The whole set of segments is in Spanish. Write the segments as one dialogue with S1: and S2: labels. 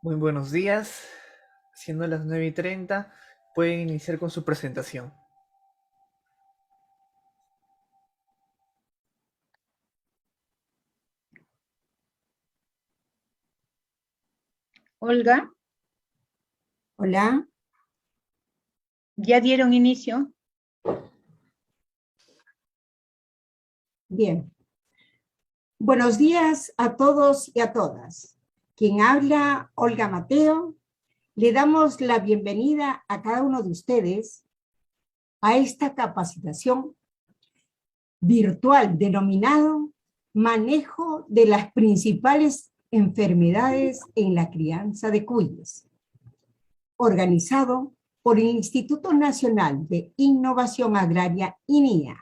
S1: Muy buenos días. Siendo las 9:30, pueden iniciar con su presentación.
S2: Olga,
S3: Hola,
S2: ¿ya dieron inicio?
S3: bien. Buenos días a todos y a todas. Quien habla, Olga Mateo, le damos la bienvenida a cada uno de ustedes a esta capacitación virtual denominado Manejo de las principales enfermedades en la crianza de cuyes, organizado por el Instituto Nacional de Innovación Agraria, INIA,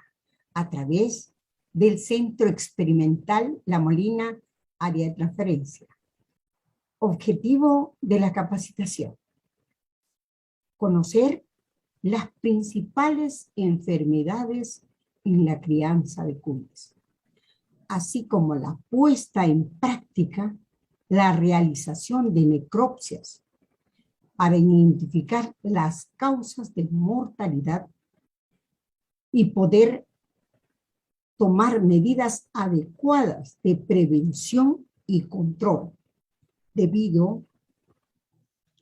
S3: a través del Centro Experimental La Molina, área de transferencia. Objetivo de la capacitación: conocer las principales enfermedades en la crianza de cuyes, así como la puesta en práctica, la realización de necropsias para identificar las causas de mortalidad y poder tomar medidas adecuadas de prevención y control, debido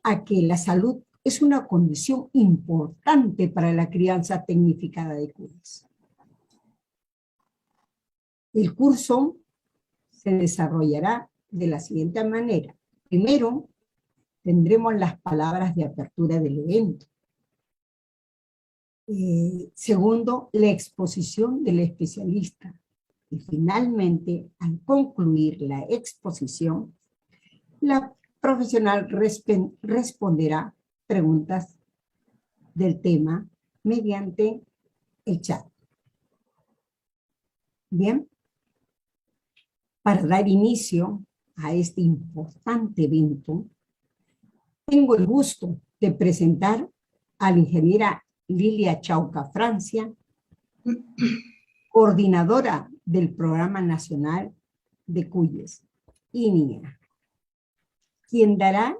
S3: a que la salud es una condición importante para la crianza tecnificada de cuyes. El curso se desarrollará de la siguiente manera. Primero, tendremos las palabras de apertura del evento. Segundo, la exposición del especialista. Y finalmente, al concluir la exposición, la profesional responderá preguntas del tema mediante el chat. Bien, para dar inicio a este importante evento, tengo el gusto de presentar a la ingeniera Lilia Chauca Francia, coordinadora del Programa Nacional de Cuyes, INIA, quien dará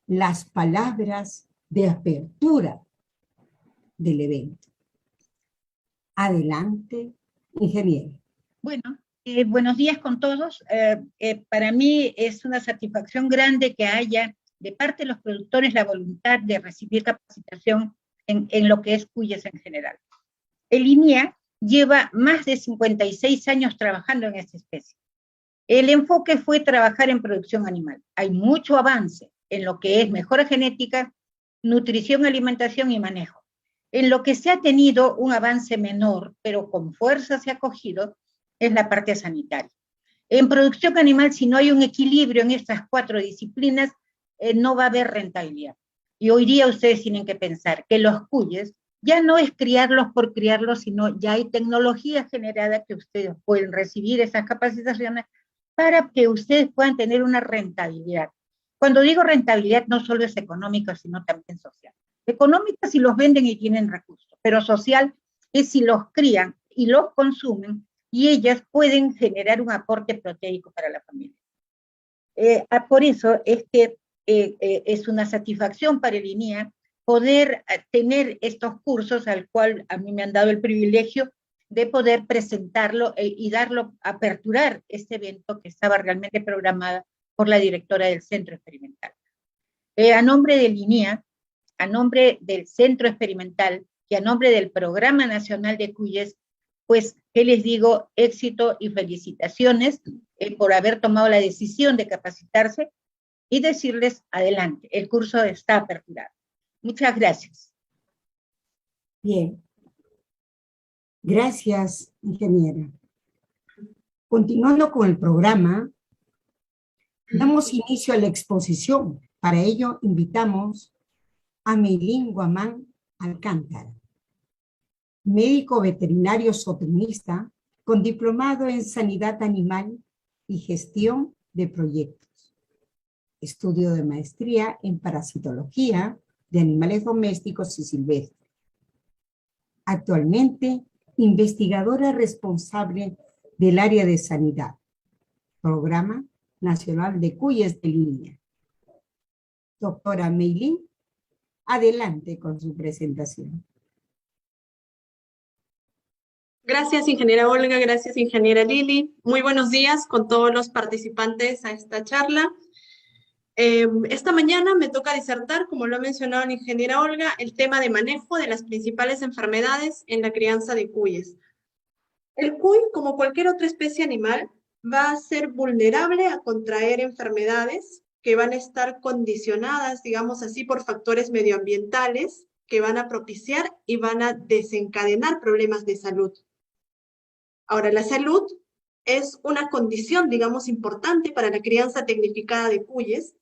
S3: las palabras de apertura del evento. Adelante, ingeniero.
S2: Bueno, buenos días con todos. Para mí es una satisfacción grande que haya de parte de los productores la voluntad de recibir capacitación en lo que es cuyes en general. El INIA lleva más de 56 años trabajando en esta especie. El enfoque fue trabajar en producción animal. Hay mucho avance en lo que es mejora genética, nutrición, alimentación y manejo. En lo que se ha tenido un avance menor, pero con fuerza se ha cogido, es la parte sanitaria. En producción animal, si no hay un equilibrio en estas cuatro disciplinas, no va a haber rentabilidad. Y hoy día ustedes tienen que pensar que los cuyes ya no es criarlos por criarlos, sino ya hay tecnología generada que ustedes pueden recibir esas capacitaciones para que ustedes puedan tener una rentabilidad. Cuando digo rentabilidad, no solo es económica, sino también social. Económica si los venden y tienen recursos, pero social es si los crían y los consumen y ellas pueden generar un aporte proteico para la familia. Por eso es que es una satisfacción para el INIA poder tener estos cursos al cual a mí me han dado el privilegio de poder presentarlo y darlo, aperturar este evento que estaba realmente programada por la directora del Centro Experimental. A nombre del INIA, a nombre del Centro Experimental y a nombre del Programa Nacional de Cuyes, pues, ¿qué les digo? Éxito y felicitaciones por haber tomado la decisión de capacitarse y decirles, adelante, el curso está aperturado. Muchas gracias.
S3: Bien. Gracias, ingeniera. Continuando con el programa, damos inicio a la exposición. Para ello, invitamos a Meilín Guamán Alcántara, médico veterinario zootecnista con diplomado en sanidad animal y gestión de proyectos. Estudio de maestría en parasitología de animales domésticos y silvestres. Actualmente, investigadora responsable del área de sanidad, Programa Nacional de Cuyes de Línea. doctora Meilín, adelante con su presentación.
S4: Gracias, ingeniera Olga, gracias, ingeniera Lili. Muy buenos días con todos los participantes a esta charla. Esta mañana me toca disertar, como lo ha mencionado la ingeniera Olga, el tema de manejo de las principales enfermedades en la crianza de cuyes. El cuy, como cualquier otra especie animal, va a ser vulnerable a contraer enfermedades que van a estar condicionadas, digamos así, por factores medioambientales que van a propiciar y van a desencadenar problemas de salud. Ahora, la salud es una condición, digamos, importante para la crianza tecnificada de cuyes.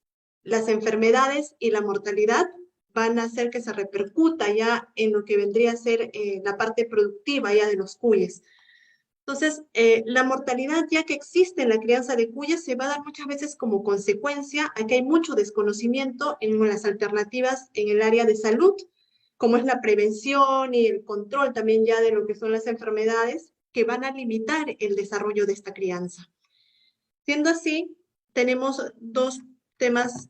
S4: Las enfermedades y la mortalidad van a hacer que se repercuta ya en lo que vendría a ser la parte productiva ya de los cuyes. Entonces, la mortalidad ya que existe en la crianza de cuyes se va a dar muchas veces como consecuencia a que hay mucho desconocimiento en las alternativas en el área de salud, como es la prevención y el control también ya de lo que son las enfermedades que van a limitar el desarrollo de esta crianza. Siendo así, tenemos dos temas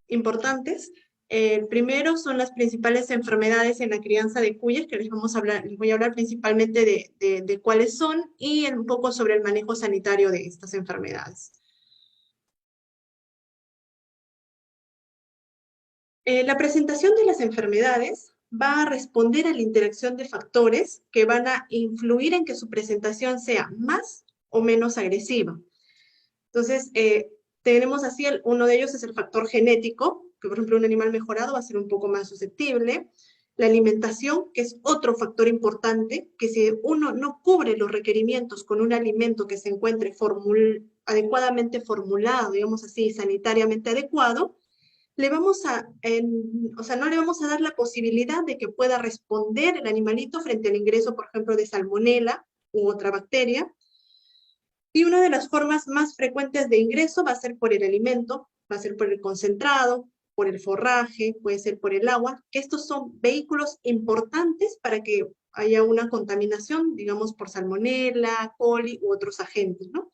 S4: importantes. El primero son las principales enfermedades en la crianza de cuyes, que les voy a hablar principalmente de cuáles son y un poco sobre el manejo sanitario de estas enfermedades. La presentación de las enfermedades va a responder a la interacción de factores que van a influir en que su presentación sea más o menos agresiva. Entonces, tenemos así, uno de ellos es el factor genético, que por ejemplo un animal mejorado va a ser un poco más susceptible. La alimentación, que es otro factor importante, que si uno no cubre los requerimientos con un alimento que se encuentre adecuadamente formulado, digamos así, sanitariamente adecuado, no le vamos a dar la posibilidad de que pueda responder el animalito frente al ingreso, por ejemplo, de salmonela u otra bacteria. Y una de las formas más frecuentes de ingreso va a ser por el alimento, va a ser por el concentrado, por el forraje, puede ser por el agua, que estos son vehículos importantes para que haya una contaminación, digamos, por salmonela, coli u otros agentes, ¿no?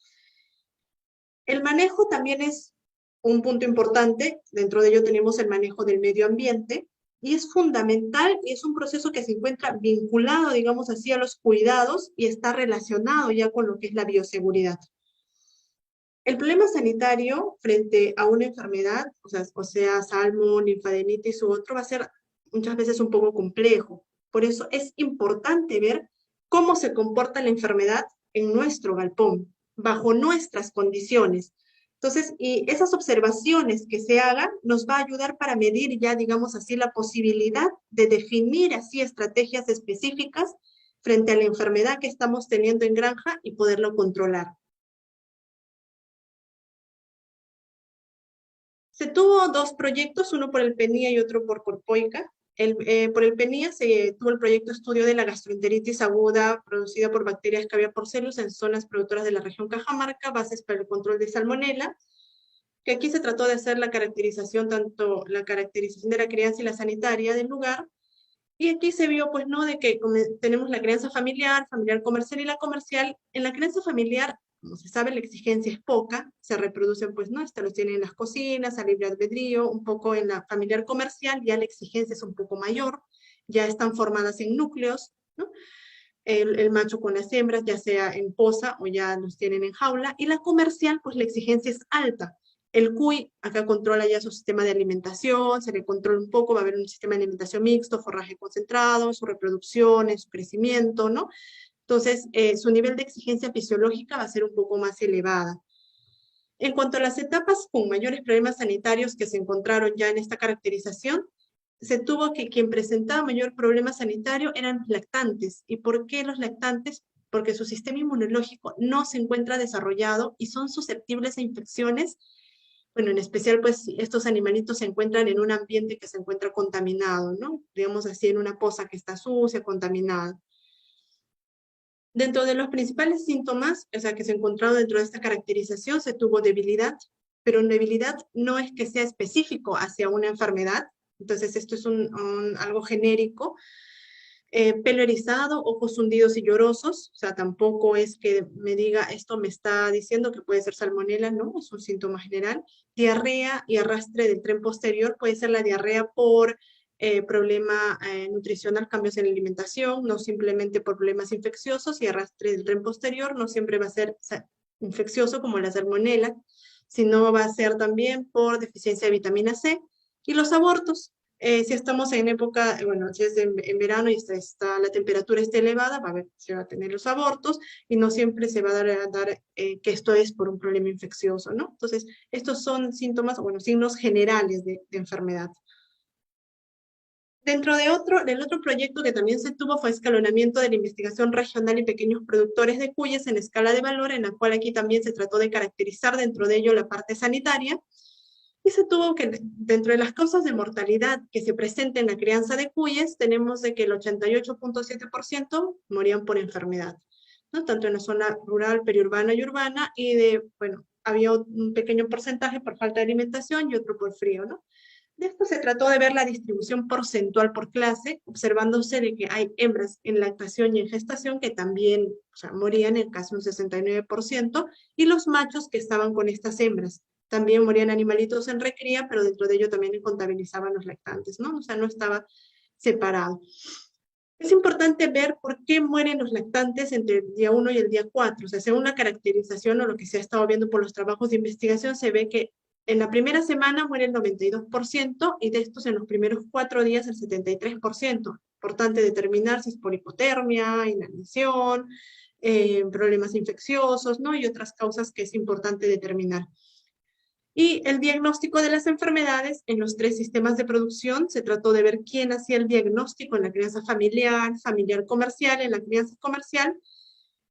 S4: El manejo también es un punto importante. Dentro de ello tenemos el manejo del medio ambiente, y es fundamental, y es un proceso que se encuentra vinculado, digamos así, a los cuidados y está relacionado ya con lo que es la bioseguridad. El problema sanitario frente a una enfermedad, o sea salmo, linfadenitis u otro, va a ser muchas veces un poco complejo. Por eso es importante ver cómo se comporta la enfermedad en nuestro galpón, bajo nuestras condiciones. Entonces, y esas observaciones que se hagan nos va a ayudar para medir ya, digamos así, la posibilidad de definir así estrategias específicas frente a la enfermedad que estamos teniendo en granja y poderlo controlar. Se tuvo dos proyectos, uno por el PENIA y otro por Corpoica. Por el PENIA se tuvo el proyecto estudio de la gastroenteritis aguda producida por bacterias Caviar porcellus en zonas productoras de la región Cajamarca, bases para el control de salmonela, que aquí se trató de hacer la caracterización, tanto la caracterización de la crianza y la sanitaria del lugar, y aquí se vio, pues, ¿no?, de que tenemos la crianza familiar, familiar comercial y la comercial. En la crianza familiar, como se sabe, la exigencia es poca, se reproducen, pues, ¿no?, los tienen en las cocinas, a libre albedrío. Un poco en la familiar comercial ya la exigencia es un poco mayor, ya están formadas en núcleos, ¿no?, el macho con las hembras, ya sea en poza o ya los tienen en jaula. Y la comercial, pues la exigencia es alta. El cuy acá controla ya su sistema de alimentación, se le controla un poco, va a haber un sistema de alimentación mixto, forraje concentrado, su reproducción, su crecimiento, ¿no? Entonces, su nivel de exigencia fisiológica va a ser un poco más elevada. En cuanto a las etapas con mayores problemas sanitarios que se encontraron ya en esta caracterización, se tuvo que quien presentaba mayor problema sanitario eran los lactantes. ¿Y por qué los lactantes? Porque su sistema inmunológico no se encuentra desarrollado y son susceptibles a infecciones. Bueno, en especial, pues, estos animalitos se encuentran en un ambiente que se encuentra contaminado, ¿no? Digamos así, en una poza que está sucia, contaminada. Dentro de los principales síntomas, o sea, que se encontraron dentro de esta caracterización, se tuvo debilidad, pero debilidad no es que sea específico hacia una enfermedad. Entonces, esto es algo genérico. pelo erizado, ojos hundidos y llorosos, o sea, tampoco es que me diga esto me está diciendo que puede ser salmonela, no, es un síntoma general. Diarrea y arrastre del tren posterior, puede ser la diarrea por problema nutricional, cambios en la alimentación, no simplemente por problemas infecciosos, y arrastre del tren posterior no siempre va a ser infeccioso como la salmonela, sino va a ser también por deficiencia de vitamina C. Y los abortos, si estamos en época, bueno, si es en verano y la temperatura está elevada, se va a tener los abortos y no siempre se va a dar que esto es por un problema infeccioso, ¿no? Entonces, estos son síntomas, bueno, signos generales de enfermedad. Dentro del otro proyecto que también se tuvo fue escalonamiento de la investigación regional y pequeños productores de cuyes en escala de valor, en la cual aquí también se trató de caracterizar dentro de ello la parte sanitaria. Y se tuvo que, dentro de las causas de mortalidad que se presenten en la crianza de cuyes, tenemos de que el 88.7% morían por enfermedad, ¿no? Tanto en la zona rural, periurbana y urbana, y bueno, había un pequeño porcentaje por falta de alimentación y otro por frío, ¿no? De esto se trató de ver la distribución porcentual por clase, observándose de que hay hembras en lactación y en gestación que también, o sea, morían en casi un 69%, y los machos que estaban con estas hembras. También morían animalitos en recría, pero dentro de ello también contabilizaban los lactantes, ¿no? O sea, no estaba separado. Es importante ver por qué mueren los lactantes entre el día 1 y el día 4. O sea, según la caracterización o lo que se ha estado viendo por los trabajos de investigación, se ve que en la primera semana muere el 92% y de estos en los primeros 4 días el 73%. Importante determinar si es por hipotermia, inanición, problemas infecciosos, ¿no? Y otras causas que es importante determinar. Y el diagnóstico de las enfermedades en los 3 sistemas de producción, se trató de ver quién hacía el diagnóstico en la crianza familiar, familiar comercial, en la crianza comercial.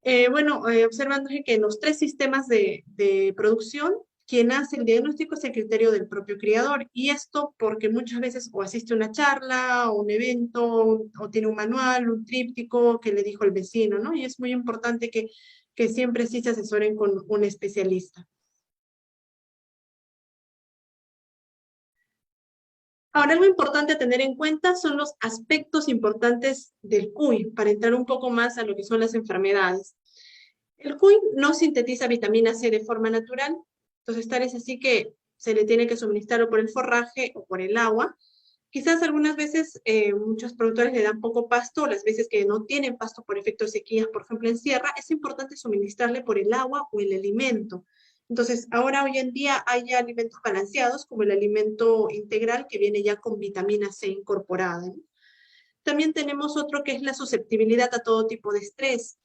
S4: Observando que en los 3 sistemas de producción, quien hace el diagnóstico es el criterio del propio criador, y esto porque muchas veces o asiste a una charla, o un evento, o tiene un manual, un tríptico que le dijo el vecino, ¿no? Y es muy importante que siempre sí se asesoren con un especialista. Ahora, algo importante a tener en cuenta son los aspectos importantes del cuy, para entrar un poco más a lo que son las enfermedades. El cuy no sintetiza vitamina C de forma natural, entonces tal es así que se le tiene que suministrar o por el forraje o por el agua. Quizás algunas veces muchos productores le dan poco pasto, o las veces que no tienen pasto por efecto de sequías, por ejemplo en sierra, es importante suministrarle por el agua o el alimento. Entonces, ahora hoy en día hay ya alimentos balanceados, como el alimento integral que viene ya con vitamina C incorporada, ¿no? También tenemos otro que es la susceptibilidad a todo tipo de estrés.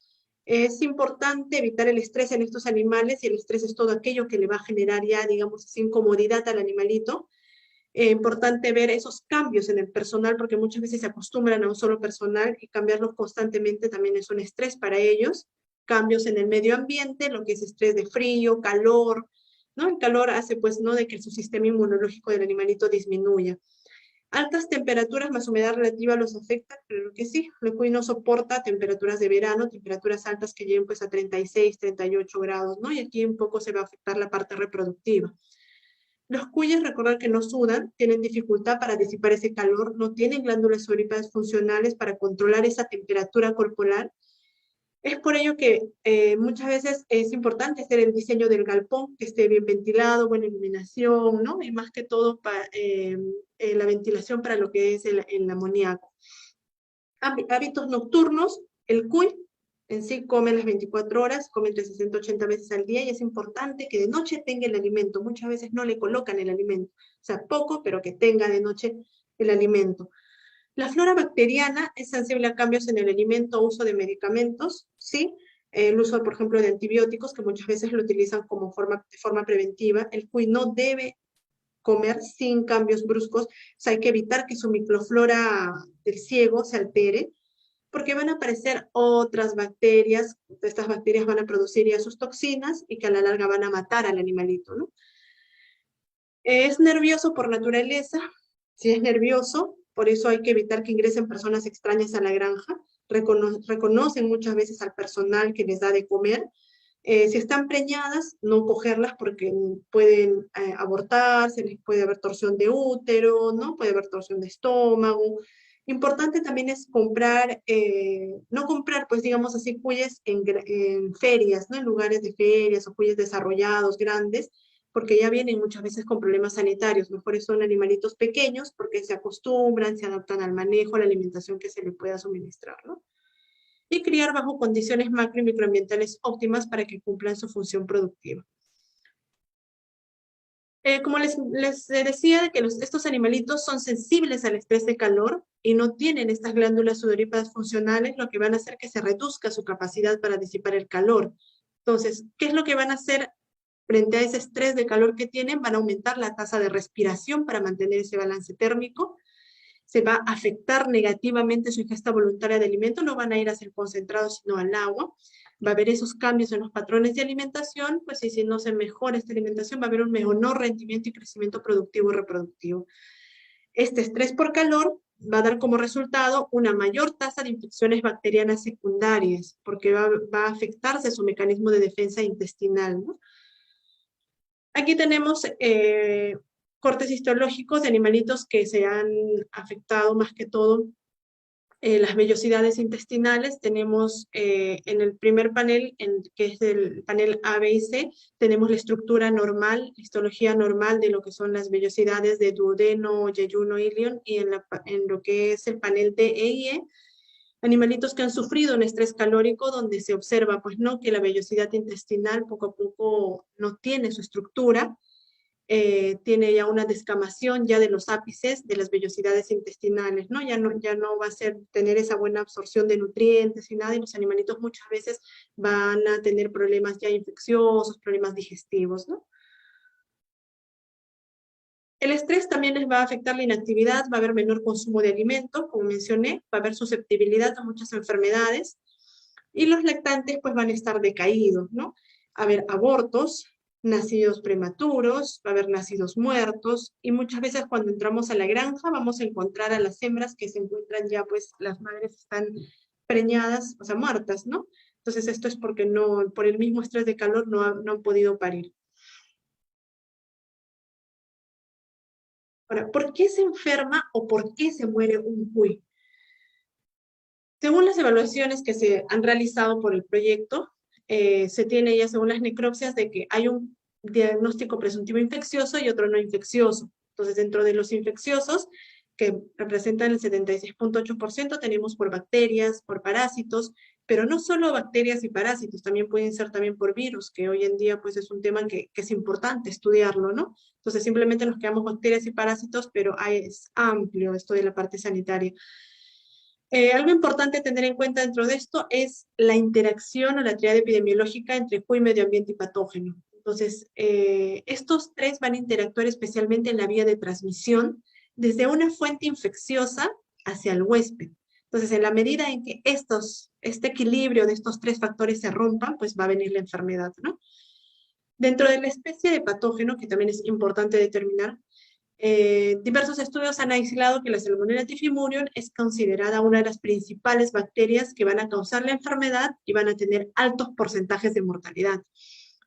S4: Es importante evitar el estrés en estos animales, y el estrés es todo aquello que le va a generar ya, digamos, incomodidad al animalito. Importante ver esos cambios en el personal, porque muchas veces se acostumbran a un solo personal y cambiarlos constantemente también es un estrés para ellos. Cambios en el medio ambiente, lo que es estrés de frío, calor, ¿no? El calor hace, pues, ¿no?, de que su sistema inmunológico del animalito disminuya. Altas temperaturas más humedad relativa los afecta, pero que sí, el cuy no soporta temperaturas de verano, temperaturas altas que lleguen pues a 36, 38 grados, ¿no? Y aquí un poco se va a afectar la parte reproductiva. Los cuyes, recordar que no sudan, tienen dificultad para disipar ese calor, no tienen glándulas sudoríparas funcionales para controlar esa temperatura corporal. Es por ello que muchas veces es importante hacer el diseño del galpón, que esté bien ventilado, buena iluminación, ¿no? Y más que todo la ventilación para lo que es el amoníaco. Hábitos nocturnos, el cuy en sí come las 24 horas, come entre 60 y 80 veces al día, y es importante que de noche tenga el alimento. Muchas veces no le colocan el alimento, o sea, poco, pero que tenga de noche el alimento. La flora bacteriana es sensible a cambios en el alimento, uso de medicamentos, ¿sí? El uso, por ejemplo, de antibióticos, que muchas veces lo utilizan de forma preventiva. El cuy no debe comer sin cambios bruscos, o sea, hay que evitar que su microflora del ciego se altere, porque van a aparecer otras bacterias. Estas bacterias van a producir ya sus toxinas y que a la larga van a matar al animalito, ¿no? Es nervioso por naturaleza. Si es nervioso, por eso hay que evitar que ingresen personas extrañas a la granja. Reconocen muchas veces al personal que les da de comer. Si están preñadas, no cogerlas porque pueden abortar, se les puede haber torsión de útero, ¿no? Puede haber torsión de estómago. Importante también es comprar, no comprar, pues digamos así, cuyes en ferias, ¿no? En lugares de ferias o cuyes desarrollados, grandes, porque ya vienen muchas veces con problemas sanitarios. Mejor son animalitos pequeños porque se acostumbran, se adaptan al manejo, a la alimentación que se le pueda suministrar, ¿no? Y criar bajo condiciones macro y microambientales óptimas para que cumplan su función productiva. Como les decía, que estos animalitos son sensibles al estrés de calor y no tienen estas glándulas sudoríparas funcionales, lo que van a hacer que se reduzca su capacidad para disipar el calor. Entonces, ¿qué es lo que van a hacer frente a ese estrés de calor que tienen? Van a aumentar la tasa de respiración para mantener ese balance térmico. Se va a afectar negativamente su ingesta voluntaria de alimentos, no van a ir a ser concentrados, sino al agua. Va a haber esos cambios en los patrones de alimentación, pues y si no se mejora esta alimentación, va a haber un menor rendimiento y crecimiento productivo y reproductivo. Este estrés por calor va a dar como resultado una mayor tasa de infecciones bacterianas secundarias, porque va a afectarse su mecanismo de defensa intestinal, ¿no? Aquí tenemos cortes histológicos de animalitos que se han afectado más que todo las vellosidades intestinales. Tenemos en el primer panel, que es el panel A, B y C, tenemos la estructura normal, la histología normal de lo que son las vellosidades de duodeno, yeyuno, ilion, y en lo que es el panel D, E y E, animalitos que han sufrido un estrés calórico donde se observa, pues, ¿no?, que la vellosidad intestinal poco a poco no tiene su estructura, tiene ya una descamación ya de los ápices de las vellosidades intestinales, ¿no? Ya no va a tener esa buena absorción de nutrientes y nada, y los animalitos muchas veces van a tener problemas ya infecciosos, problemas digestivos, ¿no? El estrés también les va a afectar la inactividad, va a haber menor consumo de alimentos, como mencioné, va a haber susceptibilidad a muchas enfermedades, y los lactantes pues van a estar decaídos, ¿no? A haber abortos, nacidos prematuros, va a haber nacidos muertos, y muchas veces cuando entramos a la granja vamos a encontrar a las hembras que se encuentran ya, pues las madres están preñadas, o sea, muertas, ¿no? Entonces esto es porque por el mismo estrés de calor no han podido parir. Ahora, ¿por qué se enferma o por qué se muere un cuy? Según las evaluaciones que se han realizado por el proyecto, se tiene ya según las necropsias de que hay un diagnóstico presuntivo infeccioso y otro no infeccioso. Entonces, dentro de los infecciosos, que representan el 76.8%, tenemos por bacterias, por parásitos, pero no solo bacterias y parásitos, también pueden ser también por virus, que hoy en día pues es un tema que es importante estudiarlo, ¿no? Entonces simplemente nos quedamos bacterias y parásitos, pero es amplio esto de la parte sanitaria. Algo importante a tener en cuenta dentro de esto es la interacción o la triada epidemiológica entre cuy, medio ambiente y patógeno. Entonces, estos tres van a interactuar especialmente en la vía de transmisión desde una fuente infecciosa hacia el huésped. Entonces, en la medida en que este equilibrio de estos tres factores se rompan, pues va a venir la enfermedad, ¿no? Dentro de la especie de patógeno, que también es importante determinar, diversos estudios han aislado que la Salmonella typhimurium es considerada una de las principales bacterias que van a causar la enfermedad y van a tener altos porcentajes de mortalidad.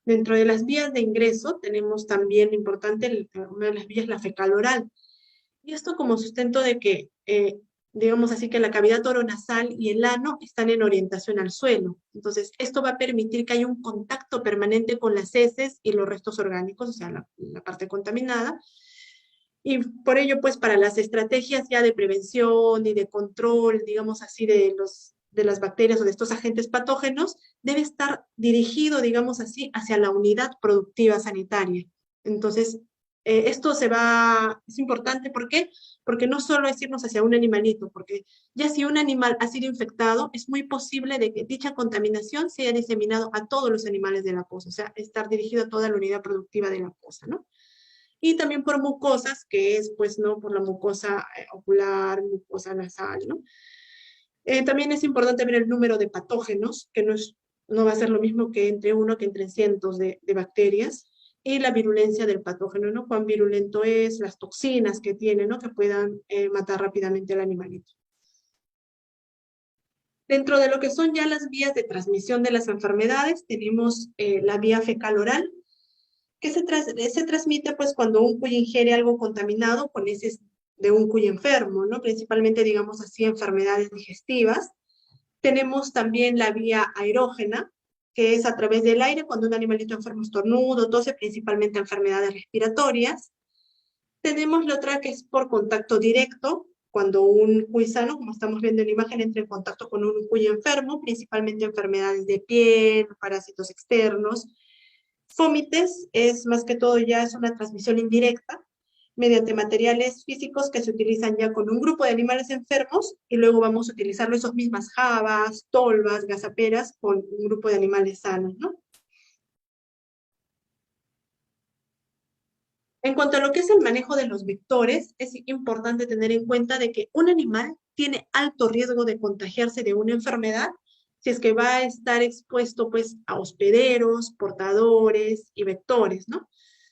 S4: Dentro de las vías de ingreso tenemos también importante, una de las vías, la fecal oral. Y esto como sustento de que, digamos así, que la cavidad oronasal y el ano están en orientación al suelo. Entonces, esto va a permitir que haya un contacto permanente con las heces y los restos orgánicos, o sea, la parte contaminada. Y por ello, pues, para las estrategias ya de prevención y de control, digamos así, de las bacterias o de estos agentes patógenos, debe estar dirigido, digamos así, hacia la unidad productiva sanitaria. Entonces, esto es importante, ¿por qué? Porque no solo es irnos hacia un animalito, porque ya si un animal ha sido infectado, es muy posible de que dicha contaminación se haya diseminado a todos los animales de la poza, o sea, estar dirigido a toda la unidad productiva de la poza, ¿no? Y también por mucosas, que es, pues, ¿no?, por la mucosa ocular, mucosa nasal, ¿no? También es importante ver el número de patógenos, que no va a ser lo mismo que entre uno que entre cientos de bacterias, y la virulencia del patógeno, ¿no? Cuán virulento es, las toxinas que tiene, ¿no?, que puedan matar rápidamente al animalito. Dentro de lo que son ya las vías de transmisión de las enfermedades, tenemos la vía fecal oral, que se transmite pues cuando un cuy ingiere algo contaminado con heces de un cuy enfermo, ¿no? Principalmente, digamos así, enfermedades digestivas. Tenemos también la vía aerógena, que es a través del aire cuando un animalito enfermo estornuda, tose, principalmente enfermedades respiratorias. Tenemos la otra que es por contacto directo, cuando un cuy sano, como estamos viendo en la imagen, entra en contacto con un cuy enfermo, principalmente enfermedades de piel, parásitos externos. Fómites es más que todo ya es una transmisión indirecta, mediante materiales físicos que se utilizan ya con un grupo de animales enfermos y luego vamos a utilizar esas mismas jabas, tolvas, gazaperas con un grupo de animales sanos, ¿no? En cuanto a lo que es el manejo de los vectores, es importante tener en cuenta de que un animal tiene alto riesgo de contagiarse de una enfermedad si es que va a estar expuesto pues a hospederos, portadores y vectores, ¿no?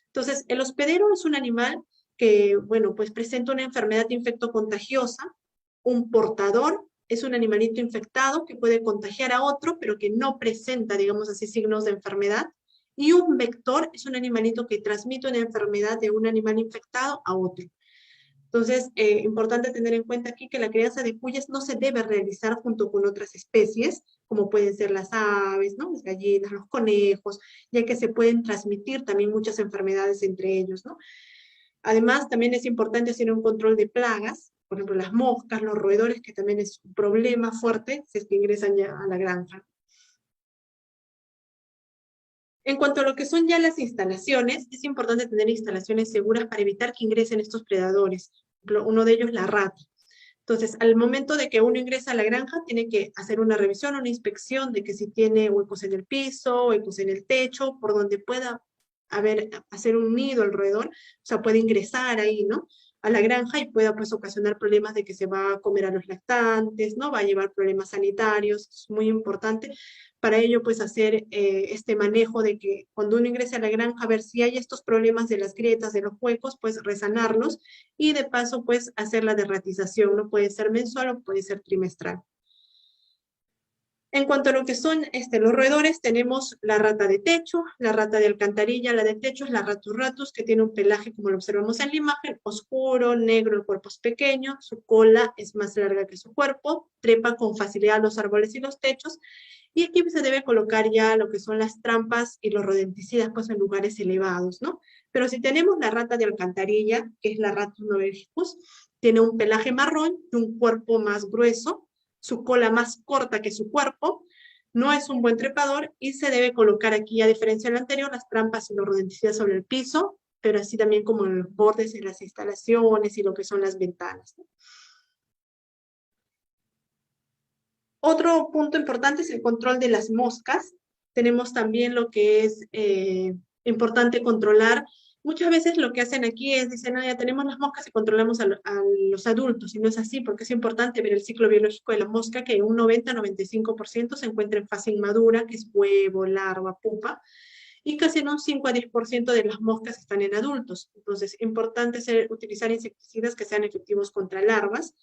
S4: Entonces, el hospedero es un animal que, bueno, pues presenta una enfermedad infectocontagiosa. Un portador es un animalito infectado que puede contagiar a otro, pero que no presenta, digamos así, signos de enfermedad. Y un vector es un animalito que transmite una enfermedad de un animal infectado a otro. Entonces, importante tener en cuenta aquí que la crianza de cuyes no se debe realizar junto con otras especies, como pueden ser las aves, ¿no? Las gallinas, los conejos, ya que se pueden transmitir también muchas enfermedades entre ellos, ¿no? Además, también es importante hacer un control de plagas, por ejemplo, las moscas, los roedores, que también es un problema fuerte si es que ingresan ya a la granja. En cuanto a lo que son ya las instalaciones, es importante tener instalaciones seguras para evitar que ingresen estos predadores. Por ejemplo, uno de ellos, la rata. Entonces, al momento de que uno ingresa a la granja, tiene que hacer una revisión, una inspección de que si tiene huecos en el piso, huecos en el techo, por donde pueda hacer un nido alrededor, o sea, puede ingresar ahí, ¿no? A la granja y pueda pues ocasionar problemas de que se va a comer a los lactantes, ¿no? Va a llevar problemas sanitarios, es muy importante. Para ello, pues hacer este manejo de que cuando uno ingrese a la granja, ver si hay estos problemas de las grietas, de los huecos, pues resanarlos y de paso, pues hacer la derratización, ¿no? Puede ser mensual o puede ser trimestral. En cuanto a lo que son los roedores, tenemos la rata de techo, la rata de alcantarilla. La de techo es la Ratus ratus, que tiene un pelaje, como lo observamos en la imagen, oscuro, negro, el cuerpo es pequeño, su cola es más larga que su cuerpo, trepa con facilidad a los árboles y los techos, y aquí se debe colocar ya lo que son las trampas y los rodenticidas, pues en lugares elevados, ¿no? Pero si tenemos la rata de alcantarilla, que es la Ratus novericus, tiene un pelaje marrón y un cuerpo más grueso, su cola más corta que su cuerpo, no es un buen trepador y se debe colocar aquí, a diferencia del anterior, las trampas y los rodenticidas sobre el piso, pero así también como en los bordes de las instalaciones y lo que son las ventanas, ¿no? Otro punto importante es el control de las moscas. Tenemos también lo que es importante controlar. Muchas veces lo que hacen aquí es, dicen, ah, ya tenemos las moscas y controlamos a los adultos, y no es así, porque es importante ver el ciclo biológico de la mosca, que un 90-95% se encuentra en fase inmadura, que es huevo, larva, pupa, y casi en un 5 a 10% de las moscas están en adultos. Entonces, es importante utilizar insecticidas que sean efectivos contra larvas.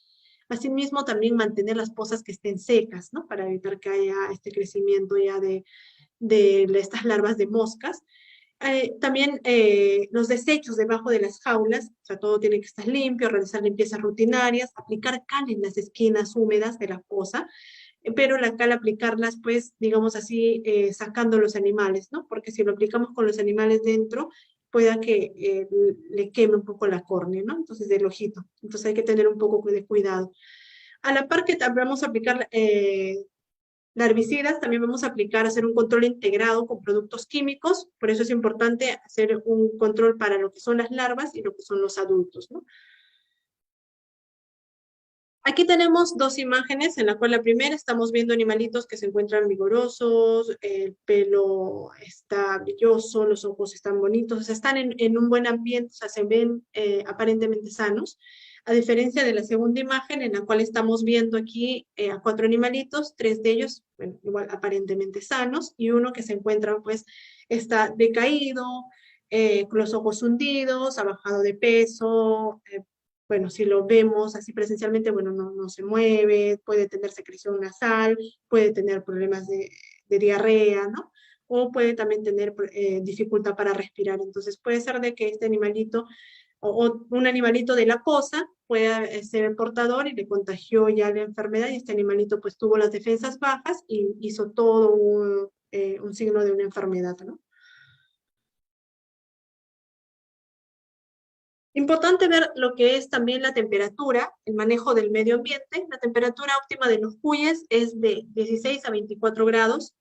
S4: Asimismo, también mantener las pozas que estén secas, ¿no? Para evitar que haya este crecimiento ya de estas larvas de moscas. También los desechos debajo de las jaulas, o sea, todo tiene que estar limpio, realizar limpiezas rutinarias, aplicar cal en las esquinas húmedas de la poza, pero la cal aplicarlas, pues, digamos así, sacando los animales, ¿no? Porque si lo aplicamos con los animales dentro, pueda que le queme un poco la córnea, ¿no? Entonces, del ojito. Entonces hay que tener un poco de cuidado. A la par que también vamos a aplicar herbicidas, también vamos a hacer un control integrado con productos químicos, por eso es importante hacer un control para lo que son las larvas y lo que son los adultos, ¿no? Aquí tenemos dos imágenes, en la cual la primera estamos viendo animalitos que se encuentran vigorosos, el pelo está brilloso, los ojos están bonitos, o sea, están en un buen ambiente, o sea, se ven aparentemente sanos. A diferencia de la segunda imagen, en la cual estamos viendo aquí a 4 animalitos, 3 de ellos, bueno, igual aparentemente sanos, y uno que se encuentra, pues, está decaído, con los ojos hundidos, ha bajado de peso, bueno, si lo vemos así presencialmente, bueno, no se mueve, puede tener secreción nasal, puede tener problemas de diarrea, ¿no? O puede también tener dificultad para respirar. Entonces puede ser de que este animalito o un animalito de la poza puede ser el portador y le contagió ya la enfermedad y este animalito pues tuvo las defensas bajas y hizo todo un signo de una enfermedad, ¿no? Importante ver lo que es también la temperatura, el manejo del medio ambiente. La temperatura óptima de los cuyes es de 16 a 24 grados,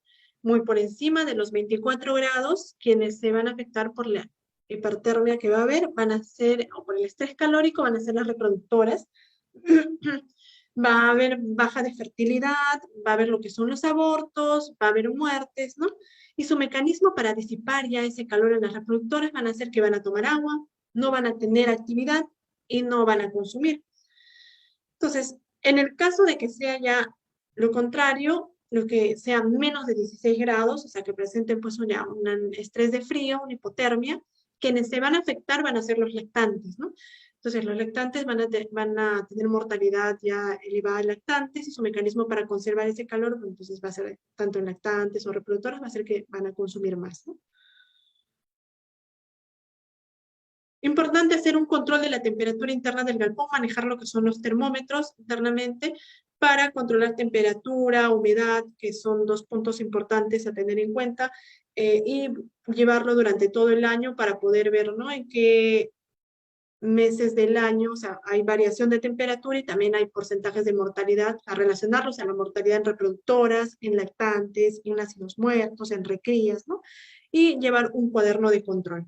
S4: muy por encima de los 24 grados, quienes se van a afectar por la hipertermia que va a haber, van a ser, o por el estrés calórico, van a ser las reproductoras. Va a haber baja de fertilidad, va a haber lo que son los abortos, va a haber muertes, ¿no? Y su mecanismo para disipar ya ese calor en las reproductoras van a ser que van a tomar agua, no van a tener actividad y no van a consumir. Entonces, en el caso de que sea ya lo contrario, lo que sea menos de 16 grados, o sea, que presenten pues ya un estrés de frío, una hipotermia, quienes se van a afectar van a ser los lactantes, ¿no? Entonces, los lactantes van a tener mortalidad ya elevada de lactantes y su mecanismo para conservar ese calor, entonces va a ser tanto en lactantes o reproductoras, va a ser que van a consumir más, ¿no? Importante hacer un control de la temperatura interna del galpón, manejar lo que son los termómetros internamente para controlar temperatura, humedad, que son dos puntos importantes a tener en cuenta, y llevarlo durante todo el año para poder ver, ¿no?, en qué meses del año, o sea, hay variación de temperatura y también hay porcentajes de mortalidad, a relacionarlos a la mortalidad en reproductoras, en lactantes, en nacidos muertos, en recrías, ¿no? Y llevar un cuaderno de control.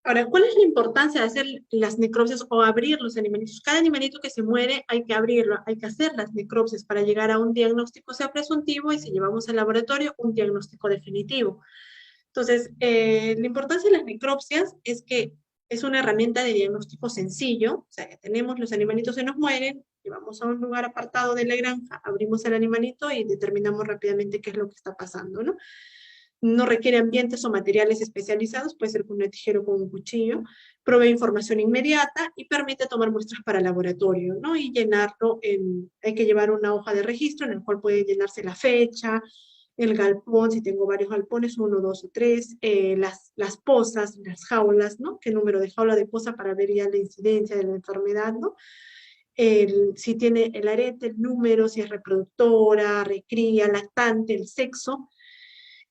S4: Ahora, ¿cuál es la importancia de hacer las necropsias o abrir los animalitos? Cada animalito que se muere hay que abrirlo, hay que hacer las necropsias para llegar a un diagnóstico sea presuntivo y si llevamos al laboratorio, un diagnóstico definitivo. Entonces, la importancia de las necropsias es que es una herramienta de diagnóstico sencillo, o sea, que tenemos los animalitos se nos mueren, llevamos a un lugar apartado de la granja, abrimos el animalito y determinamos rápidamente qué es lo que está pasando, ¿no? No requiere ambientes o materiales especializados, puede ser con una tijera o con un cuchillo, provee información inmediata y permite tomar muestras para laboratorio, ¿no? Y llenarlo hay que llevar una hoja de registro en el cual puede llenarse la fecha, el galpón, si tengo varios galpones, 1, 2 o 3, las pozas, las jaulas, ¿no? Qué número de jaula de poza para ver ya la incidencia de la enfermedad, ¿no? Si tiene el arete, el número, si es reproductora, recría, lactante, el sexo.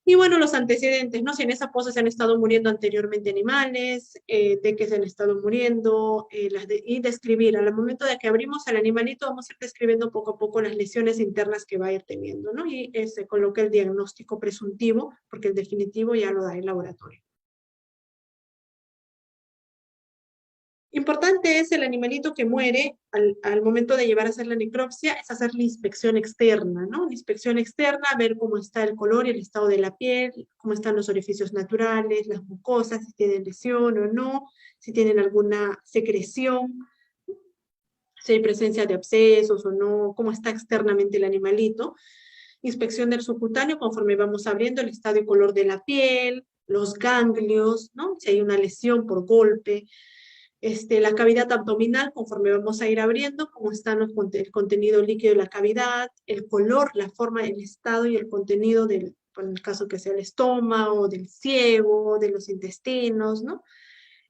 S4: Y bueno, los antecedentes, ¿no? Si en esa poza se han estado muriendo anteriormente animales, de que se han estado muriendo, y describir. Al momento de que abrimos al animalito, vamos a ir describiendo poco a poco las lesiones internas que va a ir teniendo, ¿no? Y se coloca el diagnóstico presuntivo, porque el definitivo ya lo da el laboratorio. Importante es el animalito que muere al momento de llevar a hacer la necropsia, es hacer la inspección externa, ¿no? La inspección externa, ver cómo está el color y el estado de la piel, cómo están los orificios naturales, las mucosas, si tienen lesión o no, si tienen alguna secreción, si hay presencia de abscesos o no, cómo está externamente el animalito. Inspección del subcutáneo, conforme vamos abriendo el estado y color de la piel, los ganglios, ¿no? Si hay una lesión por golpe, la cavidad abdominal, conforme vamos a ir abriendo, cómo está el contenido líquido de la cavidad, el color, la forma, el estado y el contenido en el caso que sea el estómago, del ciego, de los intestinos, ¿no?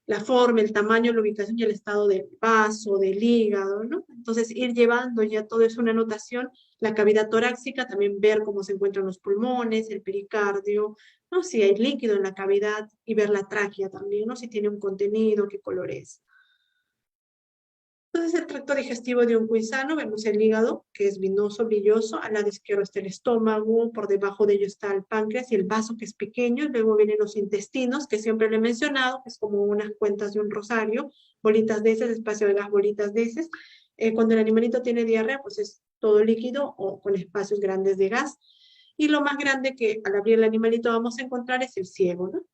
S4: La forma, el tamaño, la ubicación y el estado del vaso, del hígado, ¿no? Entonces, ir llevando ya todo eso una anotación, la cavidad torácica, también ver cómo se encuentran los pulmones, el pericardio, ¿no? Si hay líquido en la cavidad y ver la tráquea también, ¿no? Si tiene un contenido, qué color es. Entonces, el tracto digestivo de un cuy sano, vemos el hígado, que es vinoso, brilloso, al lado izquierdo está el estómago, por debajo de ello está el páncreas y el vaso, que es pequeño, luego vienen los intestinos, que siempre le he mencionado, que es como unas cuentas de un rosario, bolitas de heces, espacio de las bolitas de heces. Cuando el animalito tiene diarrea, pues es todo líquido o con espacios grandes de gas. Y lo más grande que al abrir el animalito vamos a encontrar es el ciego, ¿no?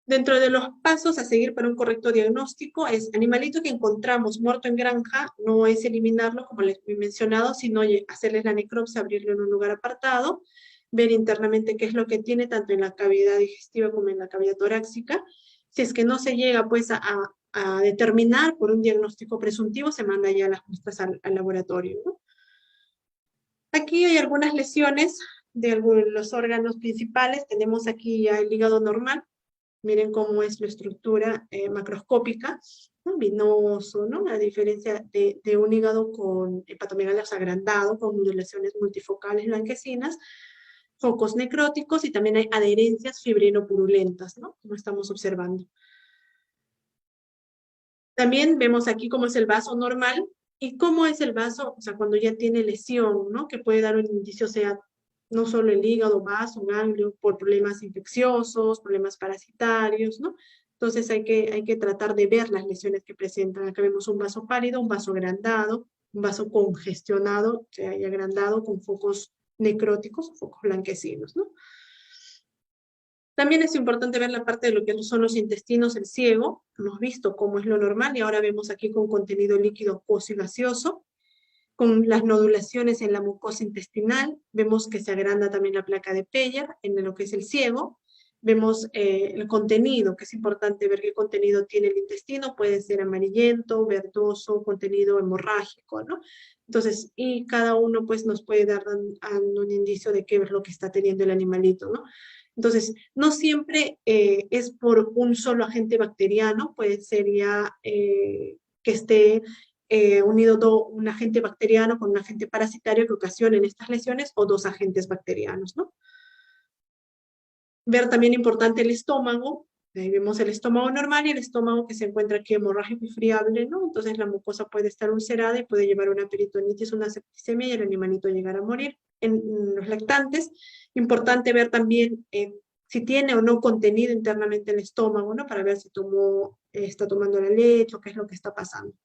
S4: Dentro de los pasos a seguir para un correcto diagnóstico es animalito que encontramos muerto en granja, no es eliminarlo como les he mencionado, sino hacerles la necropsia, abrirlo en un lugar apartado, ver internamente qué es lo que tiene tanto en la cavidad digestiva como en la cavidad torácica. Si es que no se llega pues a determinar por un diagnóstico presuntivo, se manda ya las muestras al laboratorio, ¿no? Aquí hay algunas lesiones de los órganos principales, tenemos aquí ya el hígado normal. Miren cómo es la estructura macroscópica, ¿no? Venoso, ¿no? A diferencia de un hígado con hepatomegalia agrandado, con nodulaciones multifocales blanquecinas, focos necróticos y también hay adherencias fibrinopurulentas, ¿no? Como estamos observando. También vemos aquí cómo es el vaso normal y cómo es el vaso, o sea, cuando ya tiene lesión, ¿no? Que puede dar un indicio, sea no solo el hígado, vaso, ganglio, por problemas infecciosos, problemas parasitarios, ¿no? Entonces hay que tratar de ver las lesiones que presentan. Acá vemos un vaso pálido, un vaso agrandado, un vaso congestionado, o sea, y agrandado con focos necróticos, focos blanquecinos, ¿no? También es importante ver la parte de lo que son los intestinos, el ciego. Hemos visto cómo es lo normal y ahora vemos aquí con contenido líquido acuoso y gaseoso, con las nodulaciones en la mucosa intestinal. Vemos que se agranda también la placa de Peyer en lo que es el ciego. Vemos el contenido, que es importante ver qué contenido tiene el intestino. Puede ser amarillento, verdoso, contenido hemorrágico, ¿no? Entonces, y cada uno pues nos puede dar un indicio de qué es lo que está teniendo el animalito, ¿no? Entonces, no siempre es por un solo agente bacteriano, puede ser ya que esté unido un agente bacteriano con un agente parasitario que ocasionen estas lesiones o dos agentes bacterianos, ¿no? Ver también importante el estómago. Ahí vemos el estómago normal y el estómago que se encuentra aquí hemorrágico y friable, ¿no? Entonces la mucosa puede estar ulcerada y puede llevar una peritonitis, una septicemia y el animalito llegar a morir. En los lactantes, importante ver también si tiene o no contenido internamente el estómago, ¿no? Para ver si está tomando la leche o qué es lo que está pasando.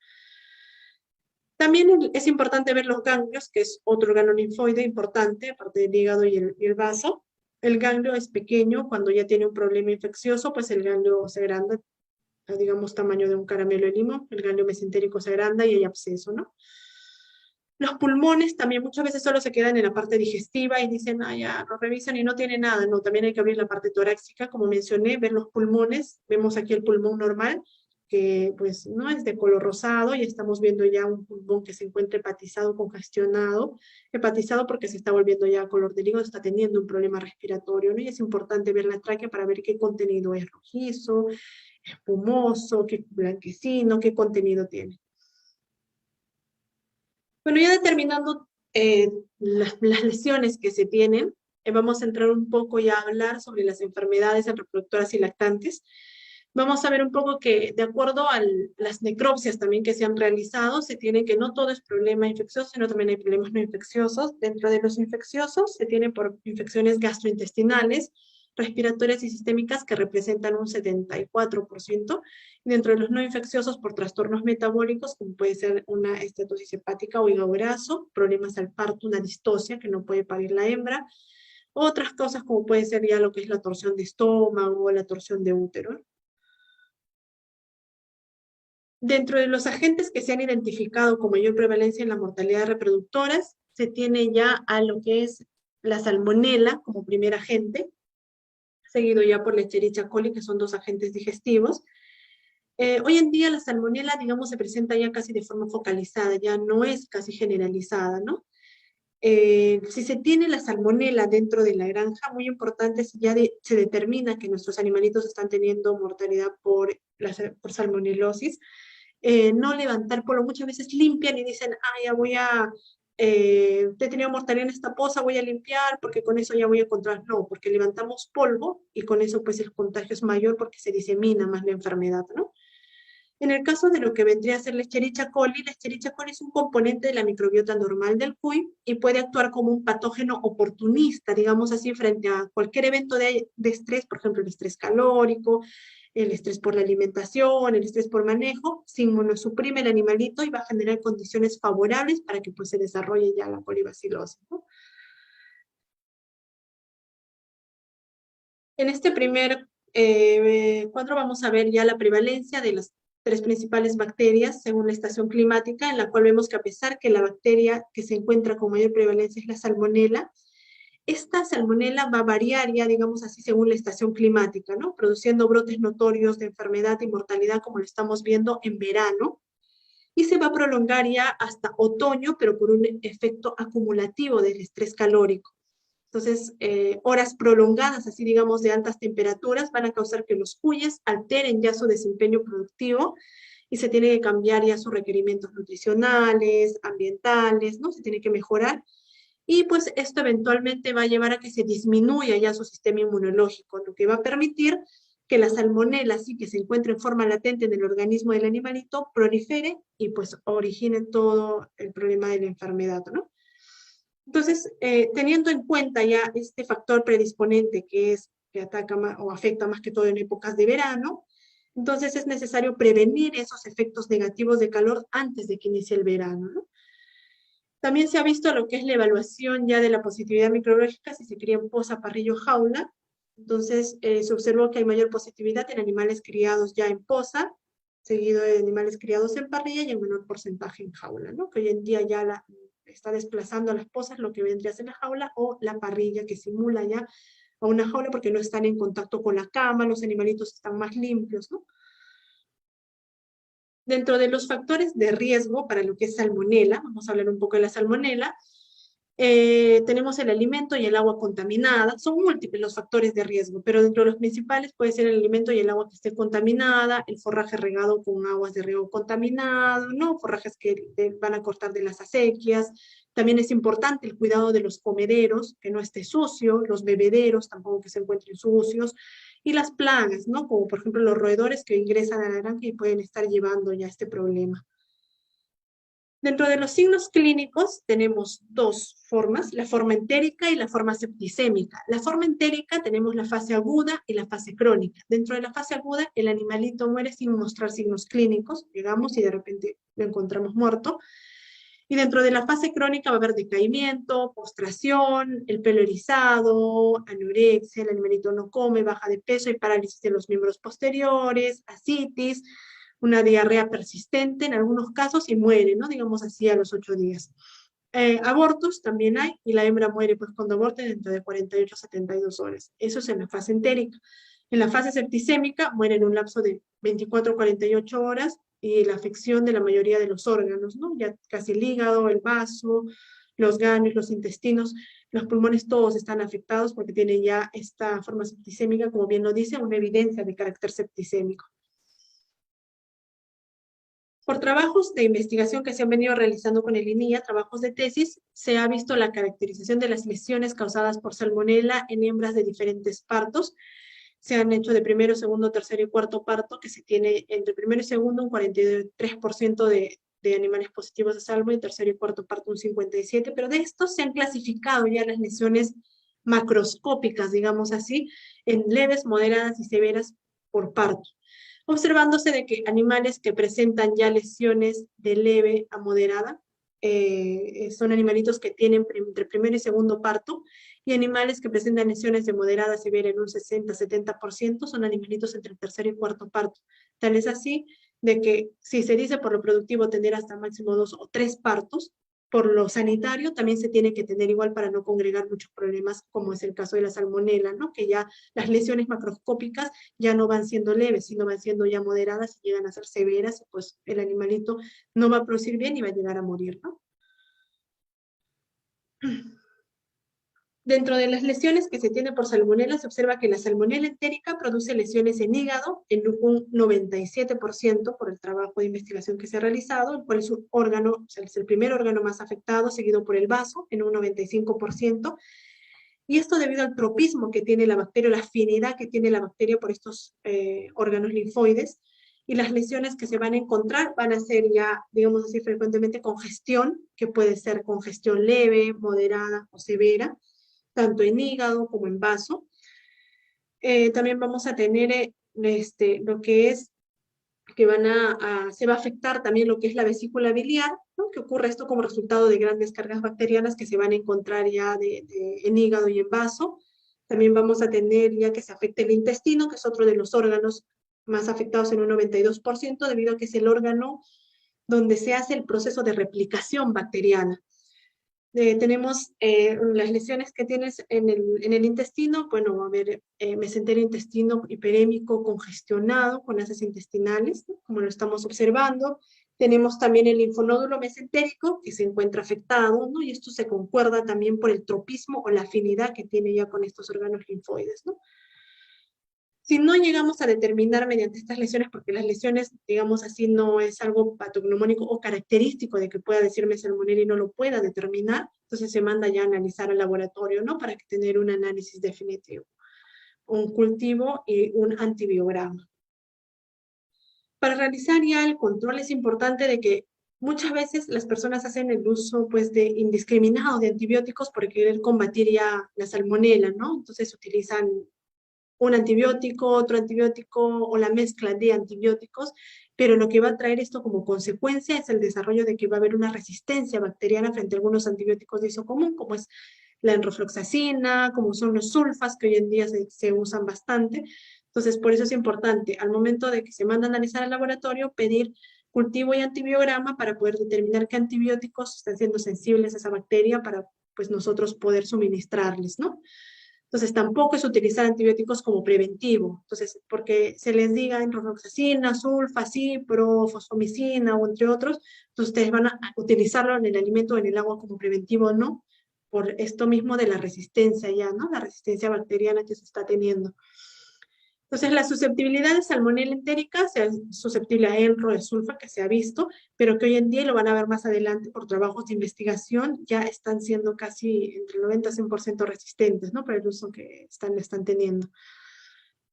S4: También es importante ver los ganglios, que es otro órgano linfoide importante, aparte del hígado y el vaso. El ganglio es pequeño, cuando ya tiene un problema infeccioso, pues el ganglio se agranda, digamos, tamaño de un caramelo de limón, el ganglio mesentérico se agranda y hay absceso, ¿no? Los pulmones también muchas veces solo se quedan en la parte digestiva y dicen, ah, ya, lo revisan y no tiene nada. No, también hay que abrir la parte torácica, como mencioné, ver los pulmones. Vemos aquí el pulmón normal, que pues no es de color rosado, y estamos viendo ya un pulmón que se encuentra hepatizado, congestionado, hepatizado porque se está volviendo ya color del hígado, está teniendo un problema respiratorio, ¿no? Y es importante ver la tráquea para ver qué contenido es rojizo, espumoso, qué blanquecino, qué contenido tiene. Bueno, ya determinando las lesiones que se tienen, vamos a entrar un poco ya a hablar sobre las enfermedades reproductoras y lactantes. Vamos a ver un poco que, de acuerdo a las necropsias también que se han realizado, se tiene que no todo es problema infeccioso, sino también hay problemas no infecciosos. Dentro de los infecciosos se tiene por infecciones gastrointestinales, respiratorias y sistémicas que representan un 74%, y dentro de los no infecciosos por trastornos metabólicos, como puede ser una estatosis hepática o hígado graso, problemas al parto, una distocia que no puede parir la hembra, otras cosas como puede ser ya lo que es la torsión de estómago o la torsión de útero. Dentro de los agentes que se han identificado con mayor prevalencia en la mortalidad de reproductoras, se tiene ya a lo que es la salmonela como primer agente, seguido ya por la Escherichia coli, que son dos agentes digestivos. Hoy en día la salmonela, digamos, se presenta ya casi de forma focalizada, ya no es casi generalizada, ¿no? Si se tiene la salmonela dentro de la granja, muy importante, si ya se determina que nuestros animalitos están teniendo mortalidad por salmonelosis, no levantar polvo. Muchas veces limpian y dicen, ah, ya voy a, he tenido mortalidad en esta poza, voy a limpiar porque con eso ya voy a controlar. No, porque levantamos polvo y con eso pues el contagio es mayor porque se disemina más la enfermedad, ¿no? En el caso de lo que vendría a ser la Escherichia coli es un componente de la microbiota normal del cuy y puede actuar como un patógeno oportunista, digamos así, frente a cualquier evento de estrés, por ejemplo, el estrés calórico, el estrés por la alimentación, el estrés por manejo, se inmunosuprime el animalito y va a generar condiciones favorables para que pues, se desarrolle ya la colibacilosis, ¿no? En este primer cuadro vamos a ver ya la prevalencia de las tres principales bacterias según la estación climática, en la cual vemos que a pesar que la bacteria que se encuentra con mayor prevalencia es la salmonela, esta salmonela va a variar ya, digamos así, según la estación climática, ¿no? Produciendo brotes notorios de enfermedad y mortalidad como lo estamos viendo en verano, y se va a prolongar ya hasta otoño, pero por un efecto acumulativo del estrés calórico. Entonces, horas prolongadas, así digamos, de altas temperaturas, van a causar que los cuyes alteren ya su desempeño productivo y se tiene que cambiar ya sus requerimientos nutricionales, ambientales, ¿no? Se tiene que mejorar. Y pues esto eventualmente va a llevar a que se disminuya ya su sistema inmunológico, lo que va a permitir que la salmonela, sí, que se encuentre en forma latente en el organismo del animalito, prolifere y pues origine todo el problema de la enfermedad, ¿no? Entonces, teniendo en cuenta ya este factor predisponente que ataca o afecta más que todo en épocas de verano, entonces es necesario prevenir esos efectos negativos de calor antes de que inicie el verano, ¿no? También se ha visto lo que es la evaluación ya de la positividad microbiológica si se cría en poza, parrillo, jaula. Entonces, se observó que hay mayor positividad en animales criados ya en poza, seguido de animales criados en parrilla y en menor porcentaje en jaula, ¿no? Que hoy en día ya está desplazando a las pozas lo que vendría a ser la jaula o la parrilla que simula ya a una jaula porque no están en contacto con la cama, los animalitos están más limpios, ¿no? Dentro de los factores de riesgo para lo que es salmonela, vamos a hablar un poco de la salmonela, tenemos el alimento y el agua contaminada. Son múltiples los factores de riesgo, pero dentro de los principales puede ser el alimento y el agua que esté contaminada, el forraje regado con aguas de riego contaminado, ¿no? Forrajes que van a cortar de las acequias. También es importante el cuidado de los comederos, que no esté sucio, los bebederos tampoco que se encuentren sucios, y las plagas, ¿no? Como por ejemplo los roedores que ingresan a la granja y pueden estar llevando ya este problema. Dentro de los signos clínicos tenemos dos formas, la forma entérica y la forma septicémica. La forma entérica tenemos la fase aguda y la fase crónica. Dentro de la fase aguda el animalito muere sin mostrar signos clínicos, llegamos y de repente lo encontramos muerto. Y dentro de la fase crónica va a haber decaimiento, postración, el pelo erizado, anorexia, el animalito no come, baja de peso y parálisis de los miembros posteriores, ascitis, una diarrea persistente en algunos casos y muere, ¿no? Digamos así a los 8 días. Abortos también hay y la hembra muere pues cuando aborte dentro de 48 a 72 horas. Eso es en la fase entérica. En la fase septicémica muere en un lapso de 24 a 48 horas y la afección de la mayoría de los órganos, ¿no? Ya casi el hígado, el vaso, los ganglios, los intestinos, los pulmones todos están afectados porque tienen ya esta forma septicémica, como bien lo dice, una evidencia de carácter septicémico. Por trabajos de investigación que se han venido realizando con el INIA, trabajos de tesis, se ha visto la caracterización de las lesiones causadas por salmonela en hembras de diferentes partos. Se han hecho de primero, segundo, tercero y cuarto parto, que se tiene entre primero y segundo un 43% de animales positivos de salmo y tercero y cuarto parto un 57%, pero de estos se han clasificado ya las lesiones macroscópicas, digamos así, en leves, moderadas y severas por parto, observándose de que animales que presentan ya lesiones de leve a moderada son animalitos que tienen entre primero y segundo parto, y animales que presentan lesiones de moderada a severa en un 60-70% son animalitos entre el tercer y cuarto parto. Tal es así de que si se dice por lo productivo tener hasta máximo 2 o 3 partos, por lo sanitario también se tiene que tener igual para no congregar muchos problemas, como es el caso de la salmonela, ¿no? Que ya las lesiones macroscópicas ya no van siendo leves, sino van siendo ya moderadas y llegan a ser severas, pues el animalito no va a producir bien y va a llegar a morir, ¿no? Dentro de las lesiones que se tienen por salmonela, se observa que la salmonela entérica produce lesiones en hígado en un 97% por el trabajo de investigación que se ha realizado, el cual es un órgano, o sea, es el primer órgano más afectado, seguido por el vaso en un 95%. Y esto debido al tropismo que tiene la bacteria, la afinidad que tiene la bacteria por estos órganos linfoides. Y las lesiones que se van a encontrar van a ser ya, digamos así, frecuentemente congestión, que puede ser congestión leve, moderada o severa, tanto en hígado como en vaso. También vamos a tener lo que es que se va a afectar también lo que es la vesícula biliar, ¿no? Que ocurre esto como resultado de grandes cargas bacterianas que se van a encontrar ya en hígado y en vaso. También vamos a tener ya que se afecte el intestino, que es otro de los órganos más afectados en un 92%, debido a que es el órgano donde se hace el proceso de replicación bacteriana. Tenemos las lesiones que tienes en el intestino, bueno, va a haber mesenterio intestino hiperémico congestionado con heces intestinales, ¿no? Como lo estamos observando. Tenemos también el linfonódulo mesentérico que se encuentra afectado, ¿no? Y esto se concuerda también por el tropismo o la afinidad que tiene ya con estos órganos linfoides, ¿no? Si no llegamos a determinar mediante estas lesiones, porque las lesiones, digamos así, no es algo patognomónico o característico de que pueda decirme salmonela y no lo pueda determinar, entonces se manda ya a analizar al laboratorio, ¿no? Para tener un análisis definitivo, un cultivo y un antibiograma. Para realizar ya el control es importante de que muchas veces las personas hacen el uso pues de indiscriminado de antibióticos por querer combatir ya la salmonela, ¿no? Entonces utilizan un antibiótico, otro antibiótico o la mezcla de antibióticos, pero lo que va a traer esto como consecuencia es el desarrollo de que va a haber una resistencia bacteriana frente a algunos antibióticos de uso común, como es la enrofloxacina, como son los sulfas, que hoy en día se usan bastante. Entonces, por eso es importante, al momento de que se manda a analizar al laboratorio, pedir cultivo y antibiograma para poder determinar qué antibióticos están siendo sensibles a esa bacteria para pues nosotros poder suministrarles, ¿no? Entonces, tampoco es utilizar antibióticos como preventivo. Entonces, porque se les diga enrofloxacina, sulfa, cipro, fosfomicina o entre otros, entonces ustedes van a utilizarlo en el alimento o en el agua como preventivo, ¿no? Por esto mismo de la resistencia ya, ¿no? La resistencia bacteriana que se está teniendo. Entonces, la susceptibilidad de salmonela entérica es susceptible a enro de sulfa, que se ha visto, pero que hoy en día, y lo van a ver más adelante por trabajos de investigación, ya están siendo casi entre el 90 y 100% resistentes, ¿no? Por el uso que están teniendo.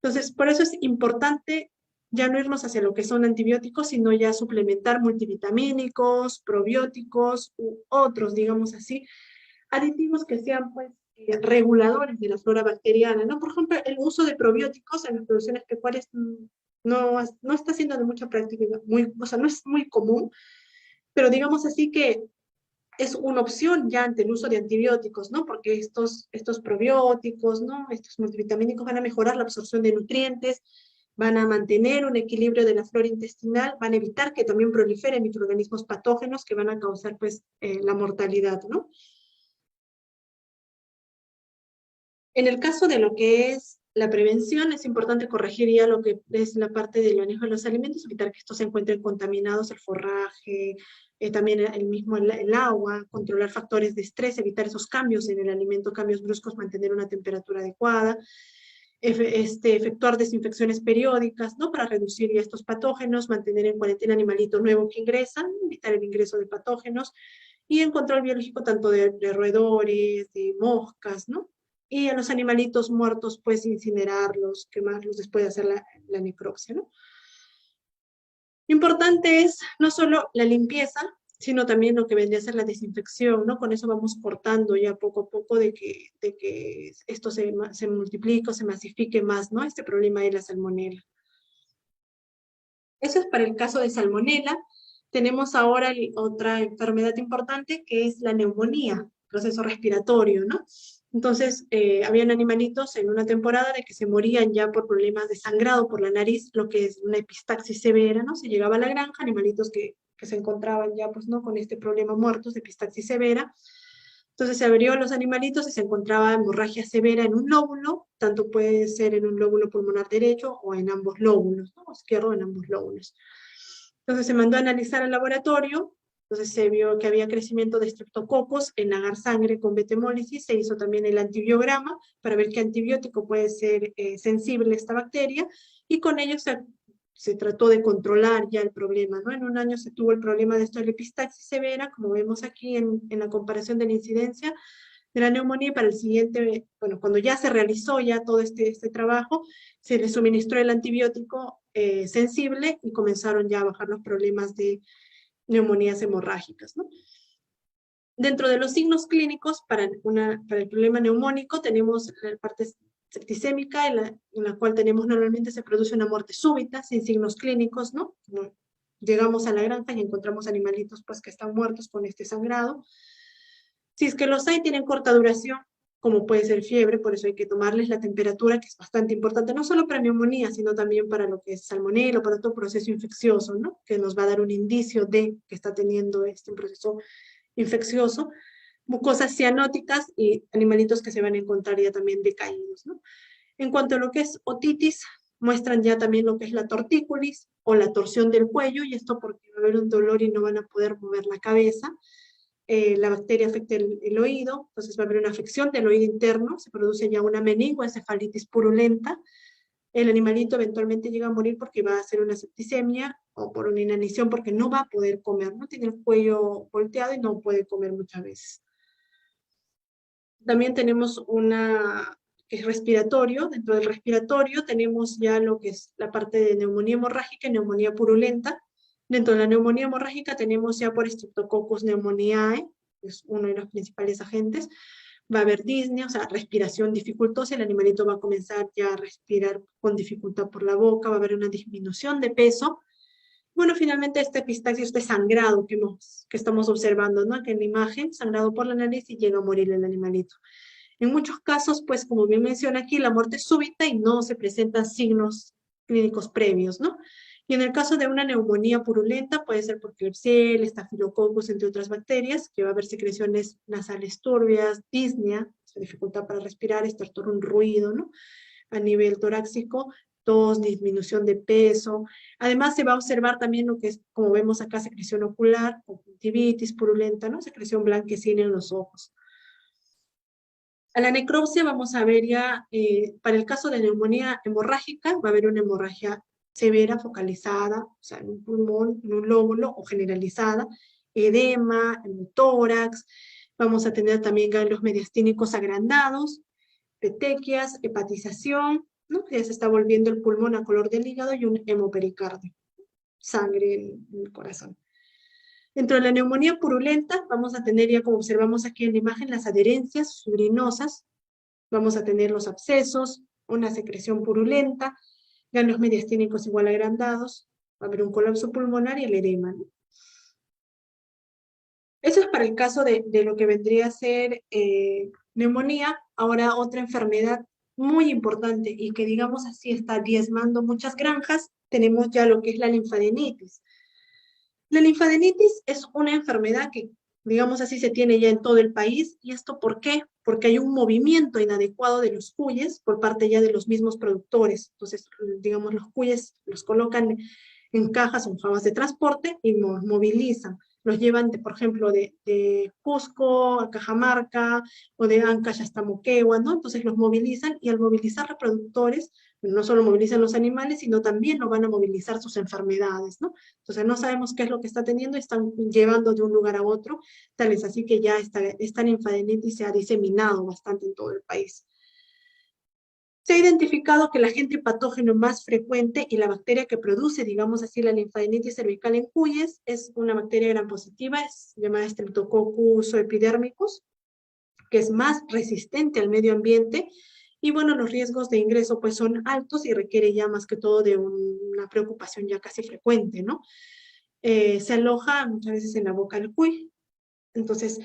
S4: Entonces, por eso es importante ya no irnos hacia lo que son antibióticos, sino ya suplementar multivitamínicos, probióticos u otros, digamos así, aditivos que sean, pues, reguladores de la flora bacteriana, ¿no? Por ejemplo, el uso de probióticos en las producciones pecuarias no está siendo de mucha práctica, o sea, no es muy común, pero digamos así que es una opción ya ante el uso de antibióticos, ¿no? Porque estos probióticos, ¿no? Estos multivitamínicos van a mejorar la absorción de nutrientes, van a mantener un equilibrio de la flora intestinal, van a evitar que también proliferen microorganismos patógenos que van a causar, pues, la mortalidad, ¿no? En el caso de lo que es la prevención, es importante corregir ya lo que es la parte del manejo de los alimentos, evitar que estos se encuentren contaminados, el forraje, también el agua, controlar factores de estrés, evitar esos cambios en el alimento, cambios bruscos, mantener una temperatura adecuada, efectuar desinfecciones periódicas, ¿no? Para reducir ya estos patógenos, mantener en cuarentena animalitos nuevos que ingresan, evitar el ingreso de patógenos, y en control biológico tanto de roedores, de moscas, ¿no? Y a los animalitos muertos, pues incinerarlos, quemarlos después de hacer la necropsia, ¿no? Lo importante es no solo la limpieza, sino también lo que vendría a ser la desinfección, ¿no? Con eso vamos cortando ya poco a poco de que esto se multiplique o se masifique más, ¿no? Este problema de la salmonela. Eso es para el caso de salmonela. Tenemos ahora otra enfermedad importante que es la neumonía, proceso respiratorio, ¿no? Entonces, habían animalitos en una temporada de que se morían ya por problemas de sangrado por la nariz, lo que es una epistaxis severa, ¿no? Se llegaba a la granja, animalitos que se encontraban ya, pues, ¿no? Con este problema muertos de epistaxis severa. Entonces se abrió a los animalitos y se encontraba hemorragia severa en un lóbulo, tanto puede ser en un lóbulo pulmonar derecho o en ambos lóbulos, ¿no? Izquierdo o en ambos lóbulos. Entonces se mandó a analizar al laboratorio, entonces se vio que había crecimiento de estreptococos en agar sangre con betemólisis, se hizo también el antibiograma para ver qué antibiótico puede ser sensible a esta bacteria, y con ello se trató de controlar ya el problema, ¿no? En un año se tuvo el problema de esto de la epistaxis severa, como vemos aquí en la comparación de la incidencia de la neumonía, y para el siguiente, bueno, cuando ya se realizó ya todo este trabajo, se le suministró el antibiótico sensible y comenzaron ya a bajar los problemas de neumonías hemorrágicas, ¿no? Dentro de los signos clínicos para el problema neumónico tenemos la parte septicémica, en la cual tenemos normalmente se produce una muerte súbita, sin signos clínicos, ¿no? Como llegamos a la granja y encontramos animalitos, pues, que están muertos con este sangrado. Si es que los hay, tienen corta duración, como puede ser fiebre, por eso hay que tomarles la temperatura, que es bastante importante, no solo para neumonía, sino también para lo que es salmonela, para todo proceso infeccioso, ¿no? Que nos va a dar un indicio de que está teniendo un proceso infeccioso, mucosas cianóticas y animalitos que se van a encontrar ya también decaídos, ¿no? En cuanto a lo que es otitis, muestran ya también lo que es la tortícolis, o la torsión del cuello, y esto porque va a haber un dolor y no van a poder mover la cabeza. La bacteria afecta el oído, entonces va a haber una afección del oído interno, se produce ya una meningoencefalitis purulenta. El animalito eventualmente llega a morir porque va a hacer una septicemia o por una inanición porque no va a poder comer, no tiene el cuello volteado y no puede comer muchas veces. También tenemos una que es respiratorio. Dentro del respiratorio tenemos ya lo que es la parte de neumonía hemorrágica y neumonía purulenta. Dentro de la neumonía hemorrágica tenemos ya por Streptococcus pneumoniae, que es uno de los principales agentes. Va a haber disnea, o sea, respiración dificultosa, el animalito va a comenzar ya a respirar con dificultad por la boca, va a haber una disminución de peso. Bueno, finalmente este epistaxis, este sangrado que estamos observando, ¿no? Que en la imagen, sangrado por la nariz y llega a morir el animalito. En muchos casos, pues como bien menciona aquí, la muerte es súbita y no se presentan signos clínicos previos, ¿no? Y en el caso de una neumonía purulenta, puede ser por Klebsiella, Staphylococcus, entre otras bacterias, que va a haber secreciones nasales turbias, disnea, dificultad para respirar, estertor, un ruido, ¿no? A nivel torácico, tos, disminución de peso. Además, se va a observar también lo que es, como vemos acá, secreción ocular, conjuntivitis purulenta, ¿no? Secreción blanquecina en los ojos. A la necropsia vamos a ver ya, para el caso de neumonía hemorrágica, va a haber una hemorragia severa, focalizada, o sea, en un pulmón, en un lóbulo o generalizada, edema, en el tórax, vamos a tener también ganglios mediastínicos agrandados, petequias, hepatización, ¿no? Ya se está volviendo el pulmón a color del hígado y un hemopericardio, sangre en el corazón. Dentro de la neumonía purulenta vamos a tener ya, como observamos aquí en la imagen, las adherencias fibrinosas, vamos a tener los abscesos, una secreción purulenta, ganglios mediastínicos igual agrandados, va a haber un colapso pulmonar y el edema, ¿no? Eso es para el caso de lo que vendría a ser neumonía. Ahora otra enfermedad muy importante y que digamos así está diezmando muchas granjas, tenemos ya lo que es la linfadenitis. La linfadenitis es una enfermedad que, digamos así, se tiene ya en todo el país. ¿Y esto por qué? Porque hay un movimiento inadecuado de los cuyes por parte ya de los mismos productores. Entonces, digamos, los cuyes los colocan en cajas o en jaulas de transporte y los movilizan. Los llevan, por ejemplo, de Cusco a Cajamarca o de Ancash hasta Moquegua, ¿no? Entonces los movilizan y al movilizar reproductores, no solo movilizan los animales, sino también lo van a movilizar sus enfermedades, ¿no? Entonces no sabemos qué es lo que está teniendo, están llevando de un lugar a otro, tal es así que ya esta linfadenitis se ha diseminado bastante en todo el país. Se ha identificado que el agente patógeno más frecuente y la bacteria que produce, digamos así, la linfadenitis cervical en cuyes es una bacteria gram positiva, es llamada Streptococcus epidermicus, que es más resistente al medio ambiente. Y bueno, los riesgos de ingreso pues son altos y requiere ya más que todo de una preocupación ya casi frecuente, ¿no? Se aloja muchas veces en la boca del cuy. Entonces,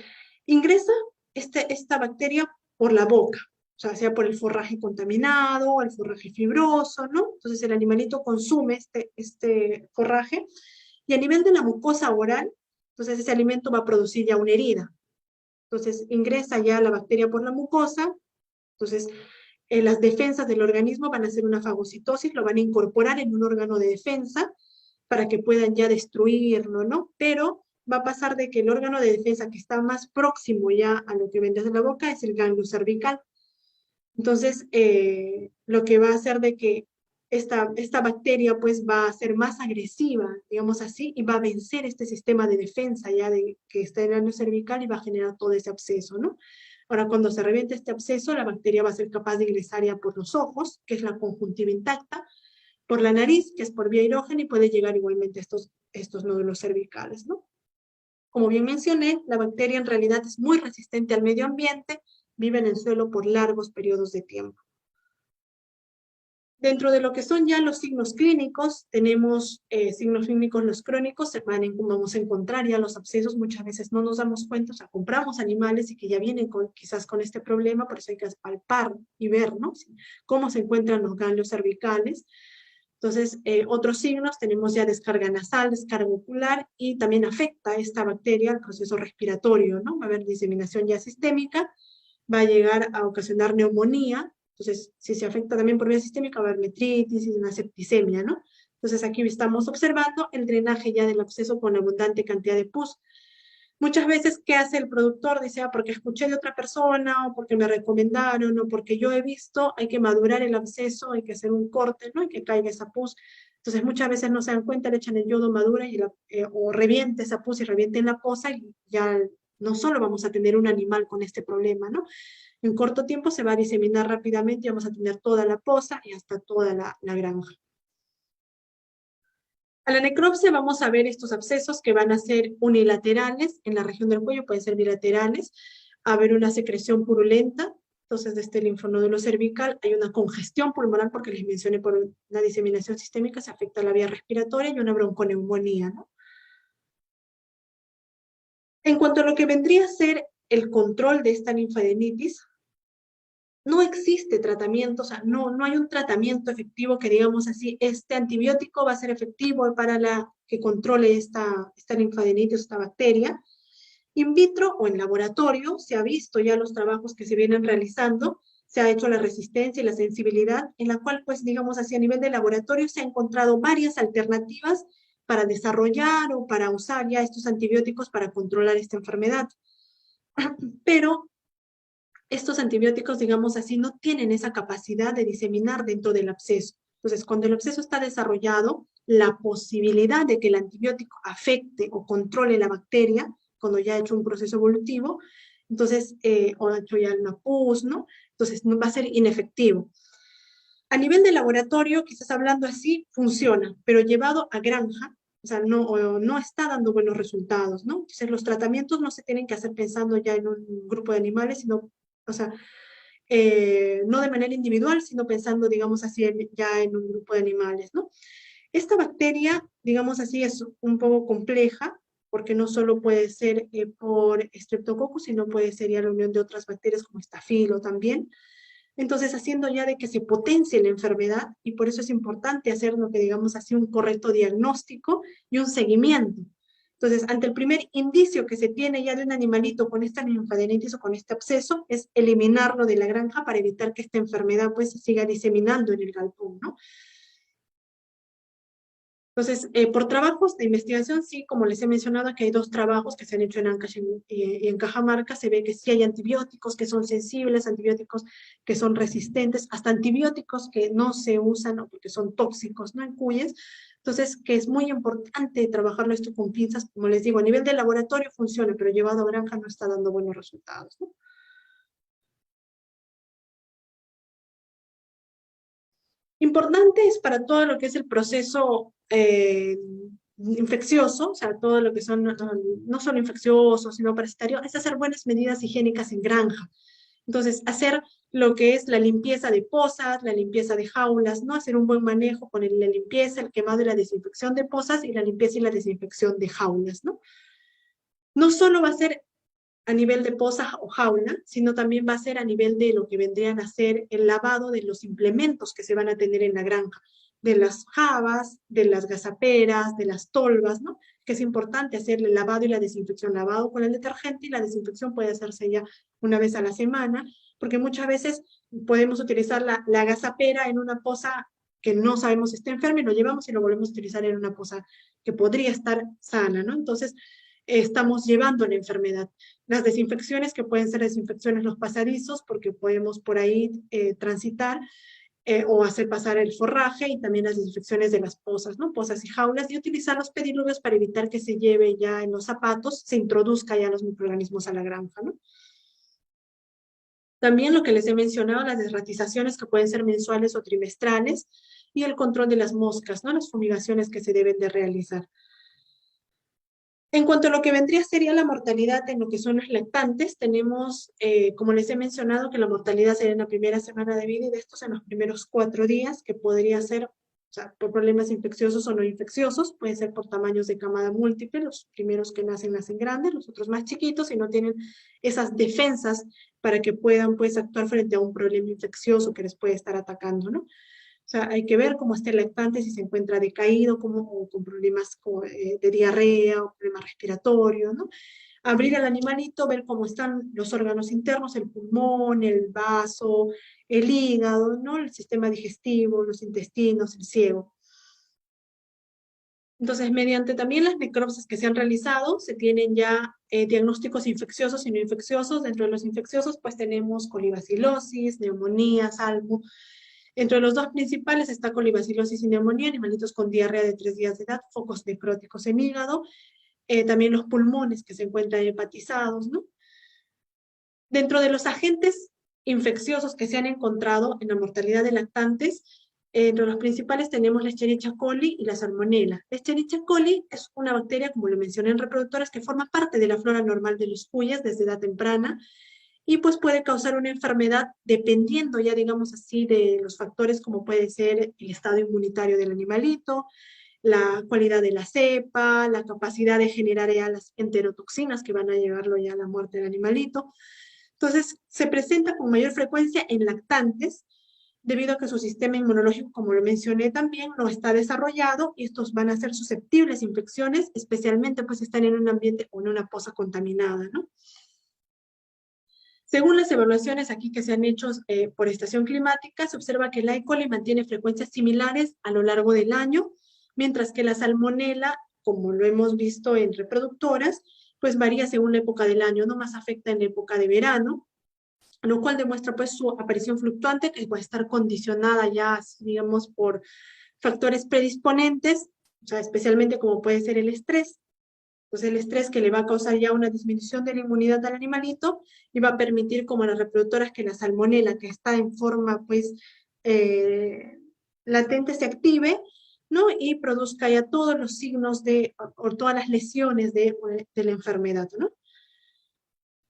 S4: ingresa esta bacteria por la boca, o sea por el forraje contaminado, el forraje fibroso, ¿no? Entonces el animalito consume este forraje y a nivel de la mucosa oral, entonces ese alimento va a producir ya una herida. Entonces ingresa ya la bacteria por la mucosa, entonces las defensas del organismo van a hacer una fagocitosis, lo van a incorporar en un órgano de defensa para que puedan ya destruirlo, ¿no? Pero va a pasar de que el órgano de defensa que está más próximo ya a lo que ven desde la boca es el ganglio cervical. Entonces, lo que va a hacer de que esta bacteria pues va a ser más agresiva, digamos así, y va a vencer este sistema de defensa ya que está en el ganglio cervical y va a generar todo ese absceso, ¿no? Ahora, cuando se reviente este absceso, la bacteria va a ser capaz de ingresar ya por los ojos, que es la conjuntiva intacta, por la nariz, que es por vía erógena, y puede llegar igualmente a estos nódulos cervicales, ¿no? Como bien mencioné, la bacteria en realidad es muy resistente al medio ambiente, vive en el suelo por largos periodos de tiempo. Dentro de lo que son ya los signos clínicos, tenemos signos clínicos los crónicos, vamos a encontrar ya los abscesos, muchas veces no nos damos cuenta, o sea, compramos animales y que ya vienen quizás con este problema, por eso hay que palpar y ver, ¿no? Cómo se encuentran los ganglios cervicales. Entonces, otros signos, tenemos ya descarga nasal, descarga ocular, y también afecta esta bacteria al proceso respiratorio, ¿no? Va a haber diseminación ya sistémica, va a llegar a ocasionar neumonía. Entonces, si se afecta también por vía sistémica, va a haber metritis y una septicemia, ¿no? Entonces aquí estamos observando el drenaje ya del absceso con abundante cantidad de pus. Muchas veces, ¿qué hace el productor? Dice, porque escuché de otra persona, o porque me recomendaron, o porque yo he visto, hay que madurar el absceso, hay que hacer un corte, ¿no? Y que caiga esa pus. Entonces muchas veces no se dan cuenta, le echan el yodo, madura, o reviente esa pus y reviente en la poza, y ya no solo vamos a tener un animal con este problema, ¿no? En corto tiempo se va a diseminar rápidamente y vamos a tener toda la poza y hasta toda la granja. A la necropsia vamos a ver estos abscesos que van a ser unilaterales en la región del cuello, pueden ser bilaterales, a haber una secreción purulenta, entonces de este linfonódulo cervical hay una congestión pulmonar porque les mencioné por una diseminación sistémica, se afecta la vía respiratoria y una bronconeumonía, ¿no? En cuanto a lo que vendría a ser el control de esta linfadenitis, no existe tratamiento, o sea, no hay un tratamiento efectivo que digamos así, este antibiótico va a ser efectivo para que controle esta linfadenitis, esta bacteria. In vitro o en laboratorio se ha visto ya los trabajos que se vienen realizando, se ha hecho la resistencia y la sensibilidad, en la cual, pues, digamos así, a nivel de laboratorio se han encontrado varias alternativas para desarrollar o para usar ya estos antibióticos para controlar esta enfermedad. Pero estos antibióticos, digamos así, no tienen esa capacidad de diseminar dentro del absceso. Entonces, cuando el absceso está desarrollado, la posibilidad de que el antibiótico afecte o controle la bacteria, cuando ya ha hecho un proceso evolutivo, entonces, o ha hecho ya una pus, ¿no? Entonces, va a ser inefectivo. A nivel de laboratorio, quizás hablando así, funciona, pero llevado a granja, o sea, no está dando buenos resultados, ¿no? Entonces, los tratamientos no se tienen que hacer pensando ya en un grupo de animales, sino, o sea, no de manera individual, sino pensando, digamos así, ya en un grupo de animales, ¿no? Esta bacteria, digamos así, es un poco compleja, porque no solo puede ser por Streptococcus, sino puede ser ya la unión de otras bacterias como Staphylo también. Entonces, haciendo ya de que se potencie la enfermedad, y por eso es importante hacer lo que digamos así un correcto diagnóstico y un seguimiento. Entonces, ante el primer indicio que se tiene ya de un animalito con esta linfadenitis o con este absceso, es eliminarlo de la granja para evitar que esta enfermedad pues se siga diseminando en el galpón, ¿no? Entonces, por trabajos de investigación, sí, como les he mencionado, aquí hay 2 trabajos que se han hecho en Ancash y en Cajamarca, se ve que sí hay antibióticos que son sensibles, antibióticos que son resistentes, hasta antibióticos que no se usan o porque son tóxicos, ¿no? En cuyes. Entonces, que es muy importante trabajarlo esto con pinzas, como les digo, a nivel de laboratorio funciona, pero llevado a granja no está dando buenos resultados, ¿no? Importante es para todo lo que es el proceso infeccioso, o sea, todo lo que son no solo infecciosos, sino parasitario, es hacer buenas medidas higiénicas en granja. Entonces, hacer lo que es la limpieza de pozas, la limpieza de jaulas, ¿no? Hacer un buen manejo con la limpieza, el quemado y la desinfección de pozas y la limpieza y la desinfección de jaulas, ¿no? No solo va a ser a nivel de poza o jaula, sino también va a ser a nivel de lo que vendrían a ser el lavado de los implementos que se van a tener en la granja, de las jabas, de las gazaperas, de las tolvas, ¿no? Que es importante hacer el lavado y la desinfección, lavado con el detergente y la desinfección puede hacerse ya una vez a la semana, porque muchas veces podemos utilizar la gazapera en una poza que no sabemos si está enferma y lo llevamos y lo volvemos a utilizar en una poza que podría estar sana, ¿no? Entonces, estamos llevando la enfermedad. Las desinfecciones, que pueden ser desinfecciones los pasadizos, porque podemos por ahí transitar o hacer pasar el forraje, y también las desinfecciones de las pozas, ¿no? Pozas y jaulas, y utilizar los pediluvios para evitar que se lleve ya en los zapatos, se introduzca ya los microorganismos a la granja, ¿no? También lo que les he mencionado, las desratizaciones que pueden ser mensuales o trimestrales, y el control de las moscas, ¿no? Las fumigaciones que se deben de realizar. En cuanto a lo que vendría sería la mortalidad en lo que son los lactantes, tenemos, como les he mencionado, que la mortalidad sería en la primera semana de vida y de estos en los primeros 4 días, que podría ser, o sea, por problemas infecciosos o no infecciosos, puede ser por tamaños de camada múltiple, los primeros que nacen grandes, los otros más chiquitos y no tienen esas defensas para que puedan pues actuar frente a un problema infeccioso que les puede estar atacando, ¿no? O sea, hay que ver cómo está el lactante, si se encuentra decaído, o con problemas de diarrea o problemas respiratorios, ¿no? Abrir al animalito, ver cómo están los órganos internos, el pulmón, el vaso, el hígado, ¿no? El sistema digestivo, los intestinos, el ciego. Entonces, mediante también las necropsias que se han realizado, se tienen ya diagnósticos infecciosos y no infecciosos. Dentro de los infecciosos, pues tenemos colibacilosis, neumonía, salmo. Entre los dos principales está colibacilosis y neumonía, animalitos con diarrea de 3 días de edad, focos necróticos en hígado, también los pulmones que se encuentran hepatizados, ¿no? Dentro de los agentes infecciosos que se han encontrado en la mortalidad de lactantes, entre los principales tenemos la Escherichia coli y la Salmonella. La Escherichia coli es una bacteria, como lo mencioné en reproductoras, que forma parte de la flora normal de los cuyes desde edad temprana, y pues puede causar una enfermedad dependiendo ya, digamos así, de los factores como puede ser el estado inmunitario del animalito, la cualidad de la cepa, la capacidad de generar ya las enterotoxinas que van a llevarlo ya a la muerte del animalito. Entonces, se presenta con mayor frecuencia en lactantes, debido a que su sistema inmunológico, como lo mencioné también, no está desarrollado, y estos van a ser susceptibles a infecciones, especialmente pues están en un ambiente o en una poza contaminada, ¿no? Según las evaluaciones aquí que se han hecho por estación climática, se observa que la E. coli mantiene frecuencias similares a lo largo del año, mientras que la salmonela, como lo hemos visto en reproductoras, pues varía según la época del año, no más afecta en la época de verano, lo cual demuestra pues su aparición fluctuante, que puede estar condicionada ya, digamos, por factores predisponentes, o sea, especialmente como puede ser el estrés. Entonces el estrés que le va a causar ya una disminución de la inmunidad al animalito y va a permitir como las reproductoras que la salmonela, que está en forma pues latente, se active, ¿no? Y produzca ya todos los signos o todas las lesiones de la enfermedad, ¿no?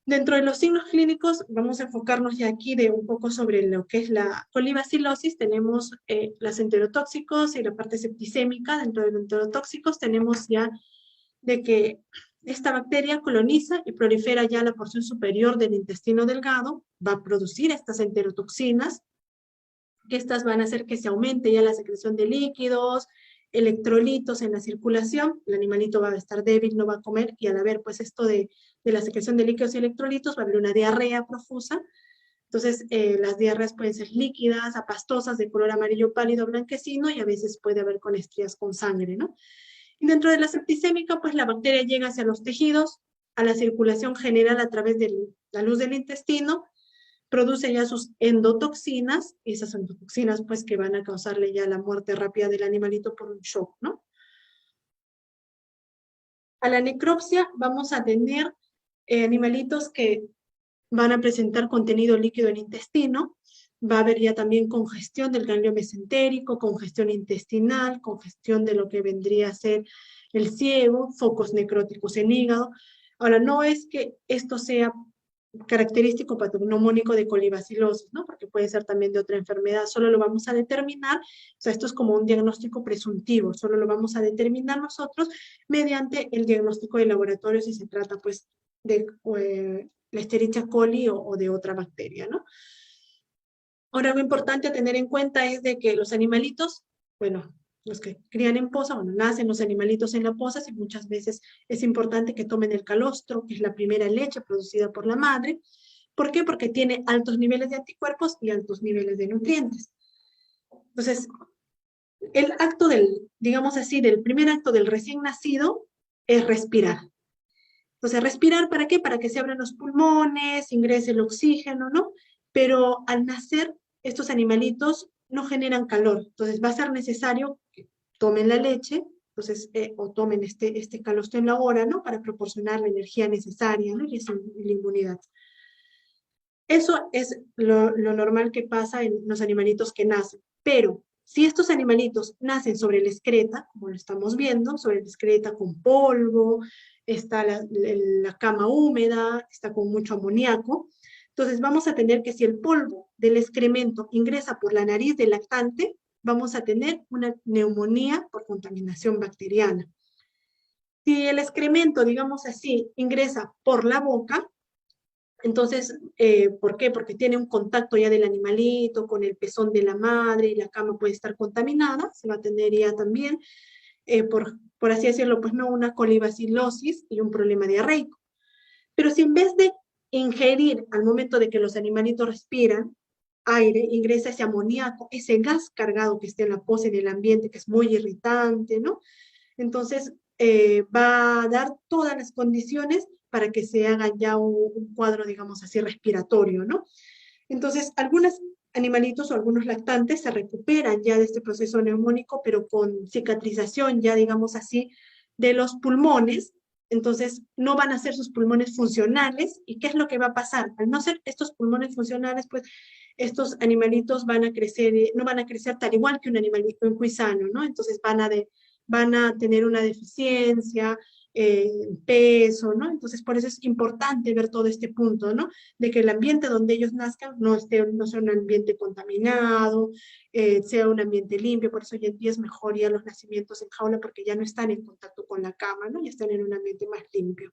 S4: Dentro de los signos clínicos, vamos a enfocarnos ya aquí de un poco sobre lo que es la colibacilosis. Tenemos los enterotóxicos y la parte septicémica. Dentro de los enterotóxicos tenemos ya de que esta bacteria coloniza y prolifera ya la porción superior del intestino delgado, va a producir estas enterotoxinas, que estas van a hacer que se aumente ya la secreción de líquidos, electrolitos en la circulación, el animalito va a estar débil, no va a comer, y al haber pues esto de la secreción de líquidos y electrolitos, va a haber una diarrea profusa. Entonces, las diarreas pueden ser líquidas, apastosas, de color amarillo pálido, blanquecino, y a veces puede haber con estrías con sangre, ¿no? Y dentro de la septicémica, pues la bacteria llega hacia los tejidos, a la circulación general a través de la luz del intestino, produce ya sus endotoxinas, y esas endotoxinas pues que van a causarle ya la muerte rápida del animalito por un shock, ¿no? A la necropsia vamos a tener animalitos que van a presentar contenido líquido en el intestino, va a haber ya también congestión del ganglio mesentérico, congestión intestinal, congestión de lo que vendría a ser el ciego, focos necróticos en hígado. Ahora, no es que esto sea característico patognomónico de colibacilosis, ¿no? Porque puede ser también de otra enfermedad, solo lo vamos a determinar, o sea, esto es como un diagnóstico presuntivo, solo lo vamos a determinar nosotros mediante el diagnóstico de laboratorio si se trata, pues, de la Escherichia coli o de otra bacteria, ¿no? Ahora, algo importante a tener en cuenta es de que los animalitos, bueno, los que crían en poza, bueno, nacen los animalitos en la poza, y muchas veces es importante que tomen el calostro, que es la primera leche producida por la madre. ¿Por qué? Porque tiene altos niveles de anticuerpos y altos niveles de nutrientes. Entonces, el acto digamos así, del primer acto del recién nacido es respirar. Entonces, respirar, ¿para qué? Para que se abran los pulmones, ingrese el oxígeno, ¿no? Pero al nacer, estos animalitos no generan calor, entonces va a ser necesario que tomen la leche, entonces, o tomen este calostro en la hora, ¿no? Para proporcionar la energía necesaria, ¿no? Y es la inmunidad. Eso es lo normal que pasa en los animalitos que nacen, pero si estos animalitos nacen sobre la excreta, como lo estamos viendo, sobre la excreta con polvo, está la cama húmeda, está con mucho amoníaco, entonces vamos a tener que si el polvo del excremento ingresa por la nariz del lactante, vamos a tener una neumonía por contaminación bacteriana. Si el excremento, digamos así, ingresa por la boca, entonces, ¿por qué? Porque tiene un contacto ya del animalito con el pezón de la madre y la cama puede estar contaminada, se va a tener ya también, por así decirlo, pues no, una colibacilosis y un problema diarreico. Pero si en vez de ingerir al momento de que los animalitos respiran aire, ingresa ese amoníaco, ese gas cargado que está en la poza, en el ambiente, que es muy irritante, ¿no? Entonces, va a dar todas las condiciones para que se haga ya un cuadro, digamos así, respiratorio, ¿no? Entonces, algunos animalitos o algunos lactantes se recuperan ya de este proceso neumónico, pero con cicatrización ya, digamos así, de los pulmones. Entonces, no van a ser sus pulmones funcionales. ¿Y qué es lo que va a pasar? Al no ser estos pulmones funcionales, pues estos animalitos van a crecer, no van a crecer tal igual que un animalito sano, ¿no? Entonces van a tener una deficiencia, peso, ¿no? Entonces, por eso es importante ver todo este punto, ¿no? De que el ambiente donde ellos nazcan no sea un ambiente contaminado, sea un ambiente limpio. Por eso hoy en día es mejor ya los nacimientos en jaula, porque ya no están en contacto con la cama, ¿no? Ya están en un ambiente más limpio.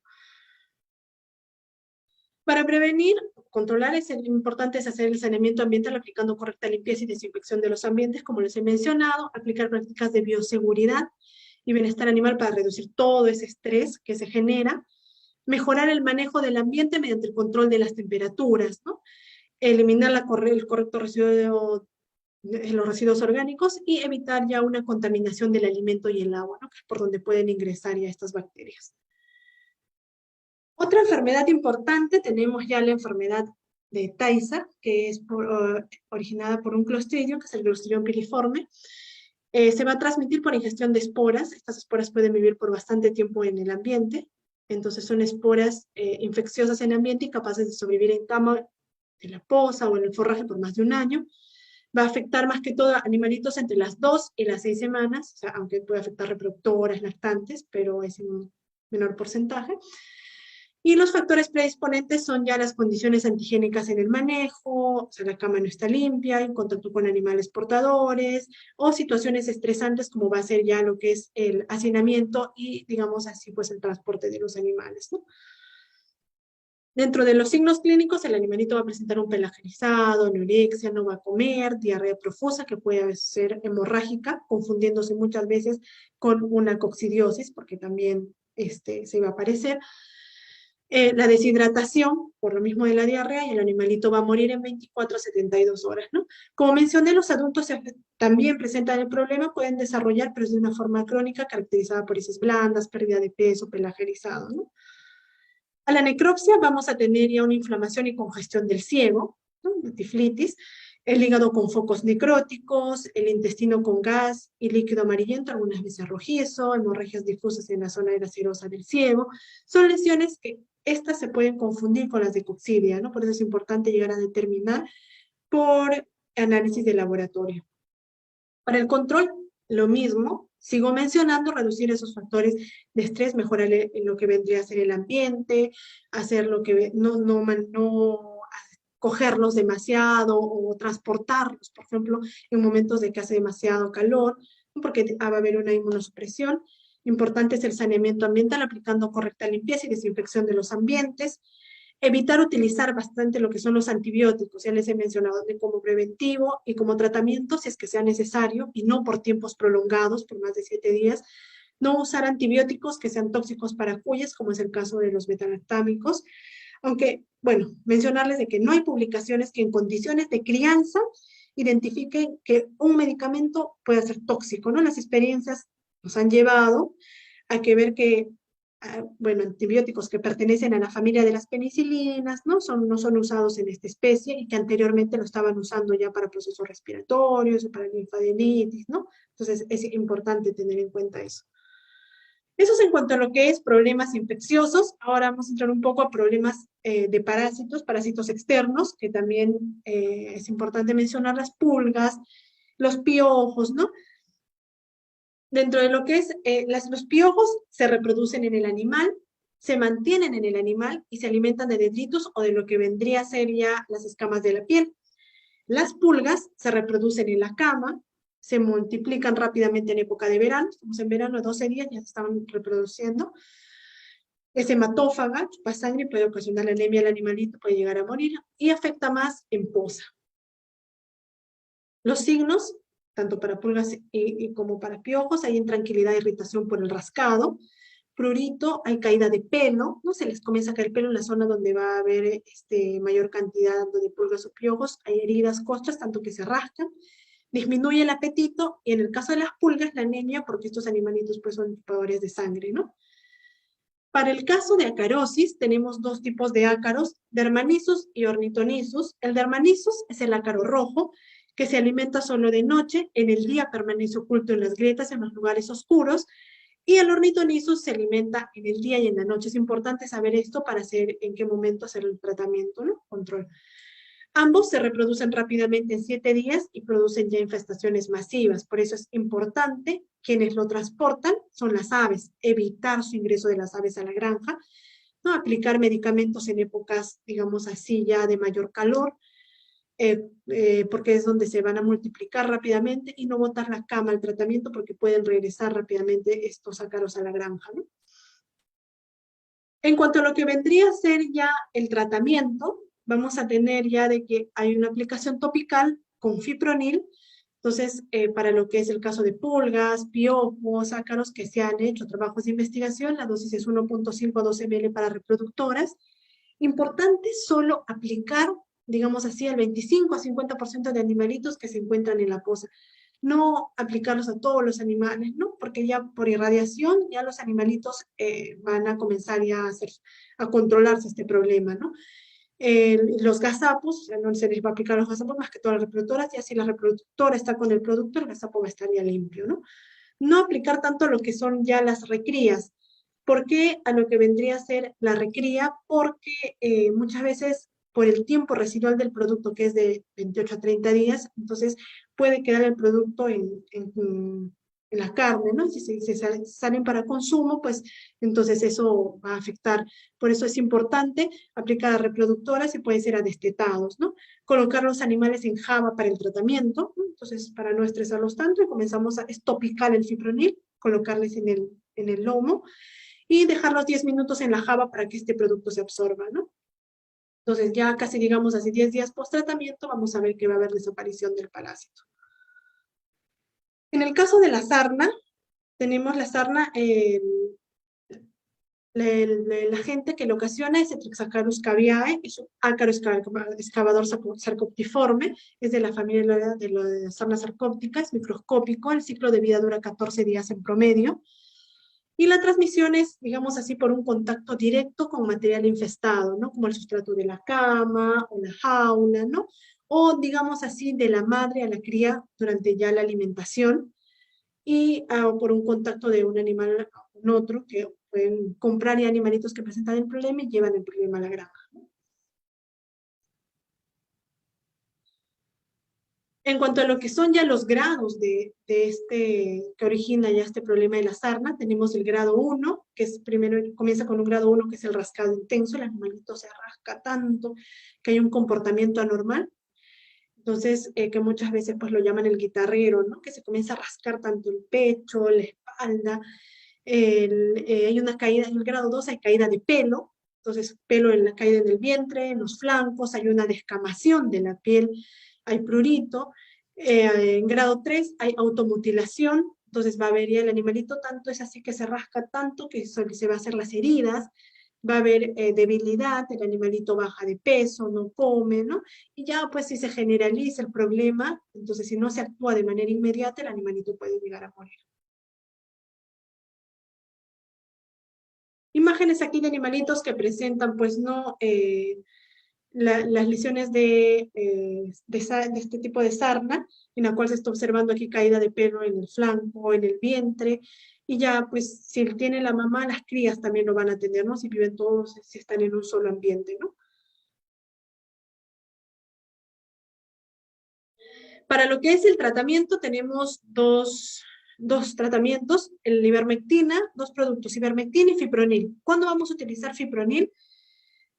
S4: Para prevenir, controlar, importante es hacer el saneamiento ambiental aplicando correcta limpieza y desinfección de los ambientes, como les he mencionado, aplicar prácticas de bioseguridad y bienestar animal para reducir todo ese estrés que se genera, mejorar el manejo del ambiente mediante el control de las temperaturas, ¿no? Eliminar el correcto residuo de los residuos orgánicos y evitar ya una contaminación del alimento y el agua, ¿no? Que es por donde pueden ingresar ya estas bacterias. Otra enfermedad importante, tenemos ya la enfermedad de Tay-Sachs, que es originada por un clostridio, que es el Clostridium piriforme. Se va a transmitir por ingestión de esporas. Estas esporas pueden vivir por bastante tiempo en el ambiente. Entonces son esporas infecciosas en el ambiente y capaces de sobrevivir en cama, en la poza o en el forraje por más de un año. Va a afectar más que todo a animalitos entre las 2 y las 6 semanas, o sea, aunque puede afectar reproductoras, lactantes, pero es en un menor porcentaje. Y los factores predisponentes son ya las condiciones antigénicas en el manejo, o sea, la cama no está limpia, en contacto con animales portadores, o situaciones estresantes como va a ser ya lo que es el hacinamiento y, digamos así, pues el transporte de los animales, ¿no? Dentro de los signos clínicos, el animalito va a presentar un pelaje rizado, anorexia, no va a comer, diarrea profusa, que puede ser hemorrágica, confundiéndose muchas veces con una coccidiosis, porque también se va a aparecer. La deshidratación, por lo mismo de la diarrea, y el animalito va a morir en 24 a 72 horas, ¿no? Como mencioné, los adultos también presentan el problema, pueden desarrollar, pero es de una forma crónica, caracterizada por heces blandas, pérdida de peso, pelaje erizado, ¿no? A la necropsia vamos a tener ya una inflamación y congestión del ciego, ¿no? Tiflitis, el hígado con focos necróticos, el intestino con gas y líquido amarillento, algunas veces rojizo, hemorragias difusas en la zona de la serosa del ciego. Son lesiones que estas se pueden confundir con las de coccidia, ¿no? Por eso es importante llegar a determinar por análisis de laboratorio. Para el control, lo mismo, sigo mencionando, reducir esos factores de estrés, mejorar lo que vendría a ser el ambiente, hacer lo que no cogerlos demasiado o transportarlos, por ejemplo, en momentos de que hace demasiado calor, porque va a haber una inmunosupresión. Importante es el saneamiento ambiental, aplicando correcta limpieza y desinfección de los ambientes. Evitar utilizar bastante lo que son los antibióticos, ya les he mencionado, como preventivo y como tratamiento si es que sea necesario y no por tiempos prolongados, por más de 7 días. No usar antibióticos que sean tóxicos para cuyes, como es el caso de los betalactámicos. Aunque, bueno, mencionarles de que no hay publicaciones que en condiciones de crianza identifiquen que un medicamento pueda ser tóxico, ¿no? Las experiencias nos han llevado a que ver que, bueno, antibióticos que pertenecen a la familia de las penicilinas, ¿no? No son usados en esta especie y que anteriormente lo estaban usando ya para procesos respiratorios o para linfadenitis, ¿no? Entonces es importante tener en cuenta eso. Eso es en cuanto a lo que es problemas infecciosos. Ahora vamos a entrar un poco a problemas de parásitos externos, que también es importante mencionar las pulgas, los piojos, ¿no? Dentro de lo que es, los piojos se reproducen en el animal, se mantienen en el animal y se alimentan de detritus o de lo que vendría a ser ya las escamas de la piel. Las pulgas se reproducen en la cama, se multiplican rápidamente en época de verano, estamos en verano, 12 días ya se están reproduciendo. Es hematófaga, chupa sangre, puede ocasionar anemia al animalito, puede llegar a morir y afecta más en poza. Los signos, tanto para pulgas como para piojos, hay intranquilidad e irritación por el rascado, prurito, hay caída de pelo, ¿no? Se les comienza a caer pelo en la zona donde va a haber mayor cantidad de pulgas o piojos, hay heridas, costras, tanto que se rascan, disminuye el apetito, y en el caso de las pulgas, la anemia, porque estos animalitos pues son chupadores de sangre, ¿no? Para el caso de acarosis, tenemos dos tipos de ácaros, Dermanisus y Ornithonisus. El Dermanisus es el ácaro rojo, que se alimenta solo de noche, en el día permanece oculto en las grietas, en los lugares oscuros, y el Ornithonisus se alimenta en el día y en la noche. Es importante saber esto para saber en qué momento hacer el tratamiento, ¿no? Control. Ambos se reproducen rápidamente en 7 días y producen ya infestaciones masivas. Por eso es importante, quienes lo transportan son las aves, evitar su ingreso de las aves a la granja, ¿no? Aplicar medicamentos en épocas, digamos así, ya de mayor calor, porque es donde se van a multiplicar rápidamente, y no botar la cama al tratamiento porque pueden regresar rápidamente estos ácaros a la granja, ¿no? En cuanto a lo que vendría a ser ya el tratamiento, vamos a tener ya de que hay una aplicación topical con fipronil. Entonces, para lo que es el caso de pulgas, piojos, ácaros que se han hecho trabajos de investigación, la dosis es 1.5 a 2 ml para reproductoras. Importante solo aplicar, digamos así, al 25 a 50% de animalitos que se encuentran en la poza. No aplicarlos a todos los animales, ¿no? Porque ya por irradiación, ya los animalitos van a comenzar ya a controlarse este problema, ¿no? Los gazapos, no se les va a aplicar a los gazapos más que todas las reproductoras, y así la reproductora está con el producto, el gazapo va a estar ya limpio, ¿no? No aplicar tanto lo que son ya las recrías. ¿Por qué a lo que vendría a ser la recría? Porque muchas veces por el tiempo residual del producto, que es de 28 a 30 días, entonces puede quedar el producto en la carne, ¿no? Si salen para consumo, pues entonces eso va a afectar. Por eso es importante aplicar a reproductoras y puede ser a destetados, ¿no? Colocar los animales en java para el tratamiento, ¿no? Entonces, para no estresarlos tanto, comenzamos a estopicar el fipronil, colocarles en el lomo, y dejarlos 10 minutos en la java para que este producto se absorba, ¿no? Entonces, ya casi digamos así 10 días post tratamiento, vamos a ver que va a haber desaparición del parásito. En el caso de la sarna, tenemos la sarna, el agente que lo ocasiona es Trixacarus caviae, es un ácaro excavador sarcoptiforme, es de la familia de las sarnas sarcópticas, microscópico, el ciclo de vida dura 14 días en promedio, y la transmisión es, digamos así, por un contacto directo con material infestado, ¿no? Como el sustrato de la cama o la jaula, ¿no? O, digamos así, de la madre a la cría durante ya la alimentación, y por un contacto de un animal con otro, que pueden comprar ya animalitos que presentan el problema y llevan el problema a la granja, ¿no? En cuanto a lo que son ya los grados que origina ya este problema de la sarna, tenemos el grado 1, que es primero, comienza con un grado 1, que es el rascado intenso, el animalito se rasca tanto que hay un comportamiento anormal. Entonces, que muchas veces pues lo llaman el guitarrero, ¿no? Que se comienza a rascar tanto el pecho, la espalda, hay una caída, en el grado 2 hay caída de pelo, entonces pelo en la caída en el vientre, en los flancos, hay una descamación de la piel, hay prurito. En grado 3 hay automutilación, entonces va a haber ya el animalito tanto es así que se rasca tanto que se va a hacer las heridas, va a haber debilidad, el animalito baja de peso, no come, ¿no? Y ya pues si se generaliza el problema, entonces si no se actúa de manera inmediata, el animalito puede llegar a morir. Imágenes aquí de animalitos que presentan, pues, no, las lesiones de este tipo de sarna, en la cual se está observando aquí caída de pelo en el flanco, en el vientre, y ya, pues, si tiene la mamá, las crías también lo van a tener, ¿no? Si viven todos, si están en un solo ambiente, ¿no? Para lo que es el tratamiento, tenemos dos tratamientos, el ivermectina, dos productos, ivermectina y fipronil. ¿Cuándo vamos a utilizar fipronil?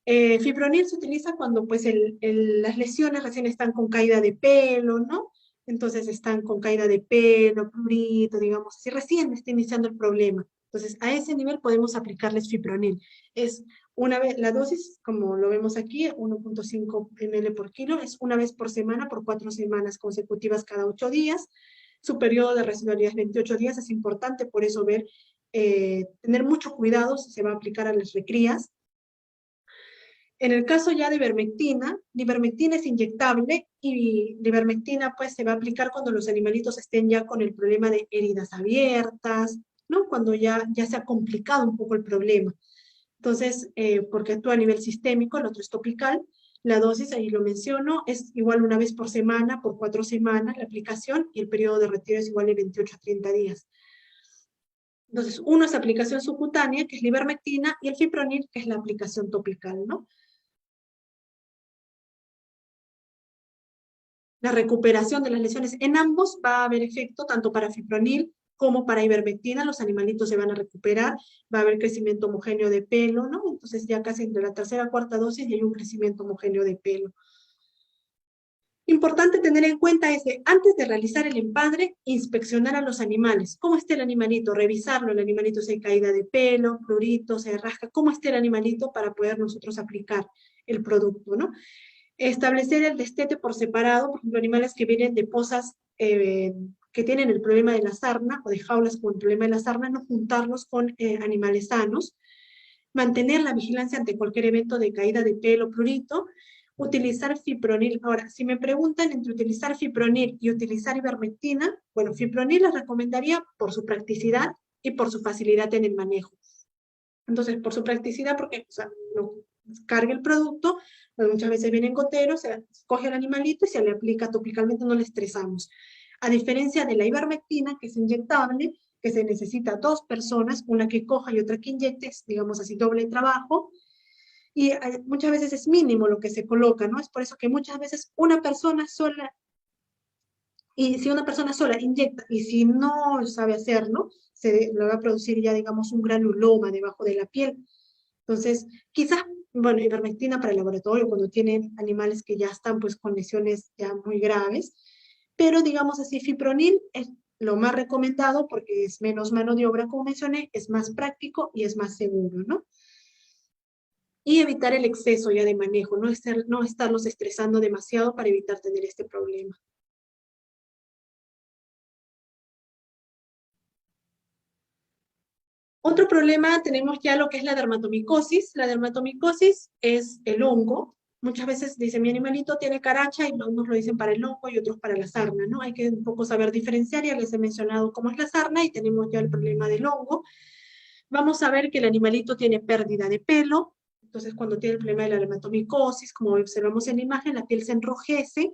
S4: Fipronil se utiliza cuando pues las lesiones recién están con caída de pelo, ¿no? Entonces están con caída de pelo, prurito, digamos, así recién está iniciando el problema. Entonces a ese nivel podemos aplicarles fipronil. Es una vez, la dosis, como lo vemos aquí, 1.5 ml por kilo, es una vez por semana por 4 semanas consecutivas cada 8 días. Su periodo de residualidad es 28 días, es importante por eso tener mucho cuidado si se va a aplicar a las recrías. En el caso ya de la ivermectina es inyectable y la ivermectina pues se va a aplicar cuando los animalitos estén ya con el problema de heridas abiertas, ¿no? Cuando ya se ha complicado un poco el problema. Entonces, porque actúa a nivel sistémico, el otro es topical. La dosis, ahí lo menciono, es igual una vez por semana, por 4 semanas la aplicación, y el periodo de retiro es igual de 28 a 30 días. Entonces, uno es aplicación subcutánea, que es la ivermectina, y el fipronil, que es la aplicación topical, ¿no? La recuperación de las lesiones en ambos va a haber efecto tanto para fipronil como para ivermectina. Los animalitos se van a recuperar, va a haber crecimiento homogéneo de pelo, ¿no? Entonces ya casi entre la tercera y cuarta dosis ya hay un crecimiento homogéneo de pelo. Importante tener en cuenta es que antes de realizar el empadre, inspeccionar a los animales. ¿Cómo está el animalito? Revisarlo, el animalito si hay caída de pelo, prurito, se rasca, cómo está el animalito para poder nosotros aplicar el producto, ¿no? Establecer el destete por separado, por ejemplo, animales que vienen de pozas que tienen el problema de la sarna o de jaulas con el problema de la sarna, no juntarlos con animales sanos. Mantener la vigilancia ante cualquier evento de caída de pelo, prurito. Utilizar fipronil. Ahora, si me preguntan entre utilizar fipronil y utilizar ivermectina, bueno, fipronil les recomendaría por su practicidad y por su facilidad en el manejo. Entonces, por su practicidad, porque no carga el producto, pues muchas veces vienen goteros, se coge el animalito y se le aplica topicalmente, no le estresamos. A diferencia de la ivermectina, que es inyectable, que se necesita 2 personas, una que coja y otra que inyecte, digamos así, doble trabajo, y muchas veces es mínimo lo que se coloca, ¿no? Es por eso que muchas veces una persona sola, y si una persona sola inyecta, y si no sabe hacerlo, se le va a producir ya, digamos, un granuloma debajo de la piel. Entonces, quizás, bueno, ivermectina para el laboratorio, cuando tienen animales que ya están, pues, con lesiones ya muy graves, pero, digamos así, fipronil es lo más recomendado porque es menos mano de obra, como mencioné, es más práctico y es más seguro, ¿no? Y evitar el exceso ya de manejo, no estarlos estresando demasiado para evitar tener este problema. Otro problema tenemos ya lo que es la dermatomicosis. La dermatomicosis es el hongo. Muchas veces dicen mi animalito tiene caracha y unos lo dicen para el hongo y otros para la sarna, ¿no? Hay que un poco saber diferenciar, ya les he mencionado cómo es la sarna y tenemos ya el problema del hongo. Vamos a ver que el animalito tiene pérdida de pelo. Entonces, cuando tiene el problema de la dermatomicosis, como observamos en la imagen, la piel se enrojece.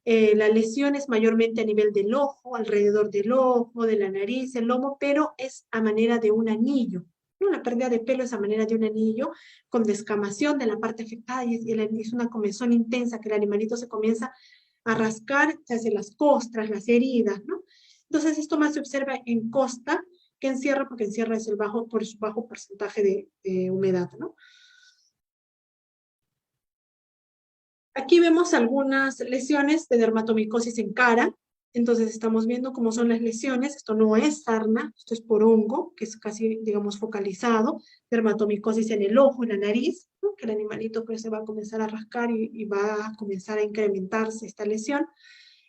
S4: La lesión es mayormente a nivel del ojo, alrededor del ojo, de la nariz, el lomo, pero es a manera de un anillo, ¿no? La pérdida de pelo es a manera de un anillo con descamación de la parte afectada y es una comezón intensa que el animalito se comienza a rascar, se hace las costras, las heridas, ¿no? Entonces esto más se observa en costa que en sierra, porque en sierra es por su bajo porcentaje de humedad, ¿no? Aquí vemos algunas lesiones de dermatomicosis en cara. Entonces estamos viendo cómo son las lesiones. Esto no es sarna, esto es por hongo, que es casi, digamos, focalizado. Dermatomicosis en el ojo, en la nariz, ¿no? Que el animalito pues se va a comenzar a rascar y va a comenzar a incrementarse esta lesión.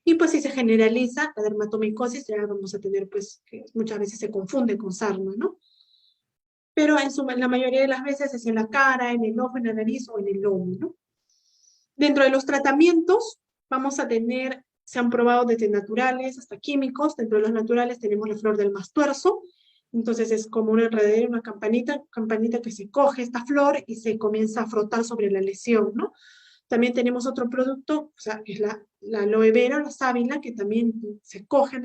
S4: Y pues si se generaliza la dermatomicosis, ya vamos a tener pues que muchas veces se confunde con sarna, ¿no? Pero en la mayoría de las veces es en la cara, en el ojo, en la nariz o en el lomo, ¿no? Dentro de los tratamientos vamos a tener, se han probado desde naturales hasta químicos. Dentro de los naturales tenemos la flor del mastuerzo. Entonces es como una enredadera, una campanita que se coge esta flor y se comienza a frotar sobre la lesión, ¿no? También tenemos otro producto, o sea, que es la aloe vera, la sábila, que también se coge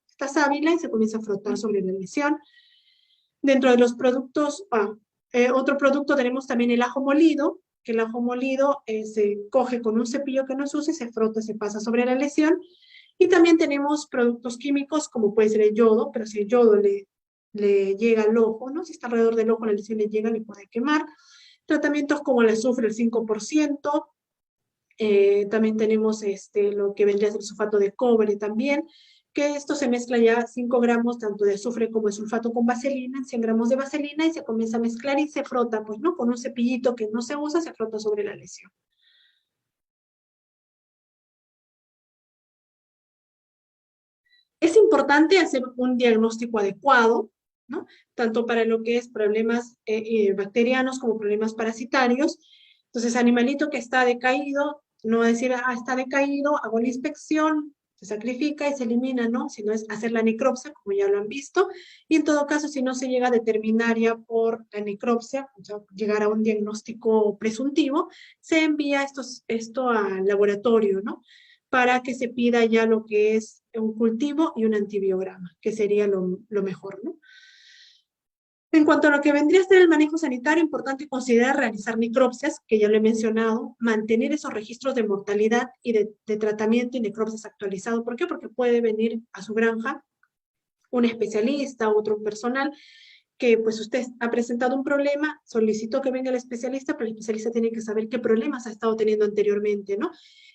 S4: esta sábila y se comienza a frotar sobre la lesión. Dentro de los productos, otro producto tenemos también el ajo molido, que el ajo molido se coge con un cepillo que no se use, se frota, se pasa sobre la lesión. Y también tenemos productos químicos, como puede ser el yodo, pero si el yodo le llega al ojo, ¿no? Si está alrededor del ojo, la lesión le llega, le puede quemar. Tratamientos como el azufre, el 5%. También tenemos lo que vendría a ser el sulfato de cobre también, que esto se mezcla ya 5 gramos tanto de azufre como de sulfato con vaselina, 100 gramos de vaselina y se comienza a mezclar y se frota, pues, ¿no? Con un cepillito que no se usa, se frota sobre la lesión. Es importante hacer un diagnóstico adecuado, ¿no? Tanto para lo que es problemas bacterianos como problemas parasitarios, Entonces, animalito que está decaído, no decir, está decaído, hago la inspección, se sacrifica y se elimina, ¿no? Sino es hacer la necropsia, como ya lo han visto, y en todo caso, si no se llega a determinar ya por la necropsia, o sea, llegar a un diagnóstico presuntivo, se envía esto al laboratorio, ¿no? Para que se pida ya lo que es un cultivo y un antibiograma, que sería lo mejor, ¿no? En cuanto a lo que vendría a ser el manejo sanitario, importante considerar realizar necropsias, que ya lo he mencionado, mantener esos registros de mortalidad y de tratamiento y necropsias actualizados. ¿Por qué? Porque puede venir a su granja un especialista, otro personal, que pues usted ha presentado un problema, solicitó que venga el especialista, pero el especialista tiene que saber qué problemas ha estado teniendo anteriormente, ¿no?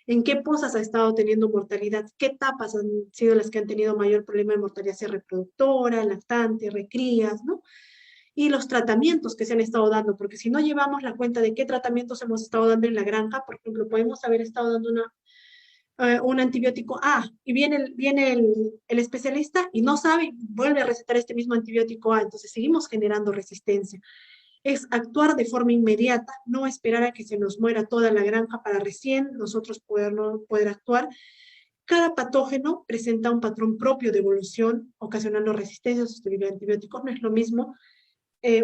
S4: En qué pozas ha estado teniendo mortalidad, qué etapas han sido las que han tenido mayor problema de mortalidad, sea reproductora, lactante, recrías, ¿no? Y los tratamientos que se han estado dando, porque si no llevamos la cuenta de qué tratamientos hemos estado dando en la granja, por ejemplo, podemos haber estado dando un antibiótico A, y viene el especialista y no sabe, vuelve a recetar este mismo antibiótico A, entonces seguimos generando resistencia. Es actuar de forma inmediata, no esperar a que se nos muera toda la granja para recién nosotros poder actuar. Cada patógeno presenta un patrón propio de evolución, ocasionando resistencia a sus antibióticos. No es lo mismo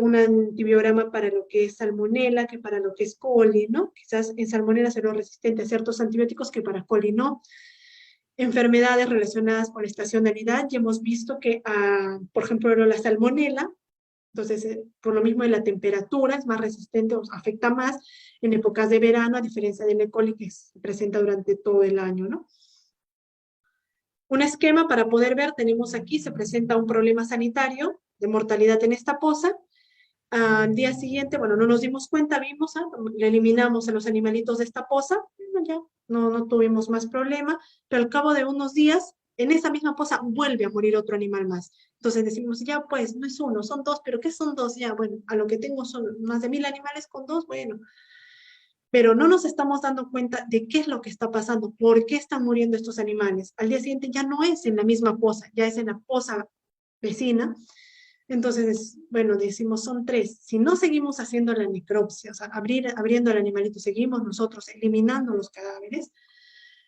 S4: un antibiograma para lo que es salmonela que para lo que es coli, ¿no? Quizás en salmonela será resistente a ciertos antibióticos que para coli no. Enfermedades relacionadas con la estacionalidad, ya hemos visto que, por ejemplo, la salmonela, entonces, por lo mismo de la temperatura, es más resistente, o afecta más en épocas de verano, a diferencia del E. coli que se presenta durante todo el año, ¿no? Un esquema para poder ver, tenemos aquí, se presenta un problema sanitario de mortalidad en esta poza. Al día siguiente, bueno, no nos dimos cuenta, vimos, le eliminamos a los animalitos de esta poza, ya no tuvimos más problema, pero al cabo de unos días, en esa misma poza vuelve a morir otro animal más. Entonces decimos, ya pues, no es uno, son dos, pero ¿qué son dos? Ya, bueno, a lo que tengo son más de 1000 animales con dos, bueno. Pero no nos estamos dando cuenta de qué es lo que está pasando, por qué están muriendo estos animales. Al día siguiente ya no es en la misma poza, ya es en la poza vecina. Entonces, bueno, decimos, son tres. Si no seguimos haciendo la necropsia, o sea, abriendo el animalito, seguimos nosotros eliminando los cadáveres,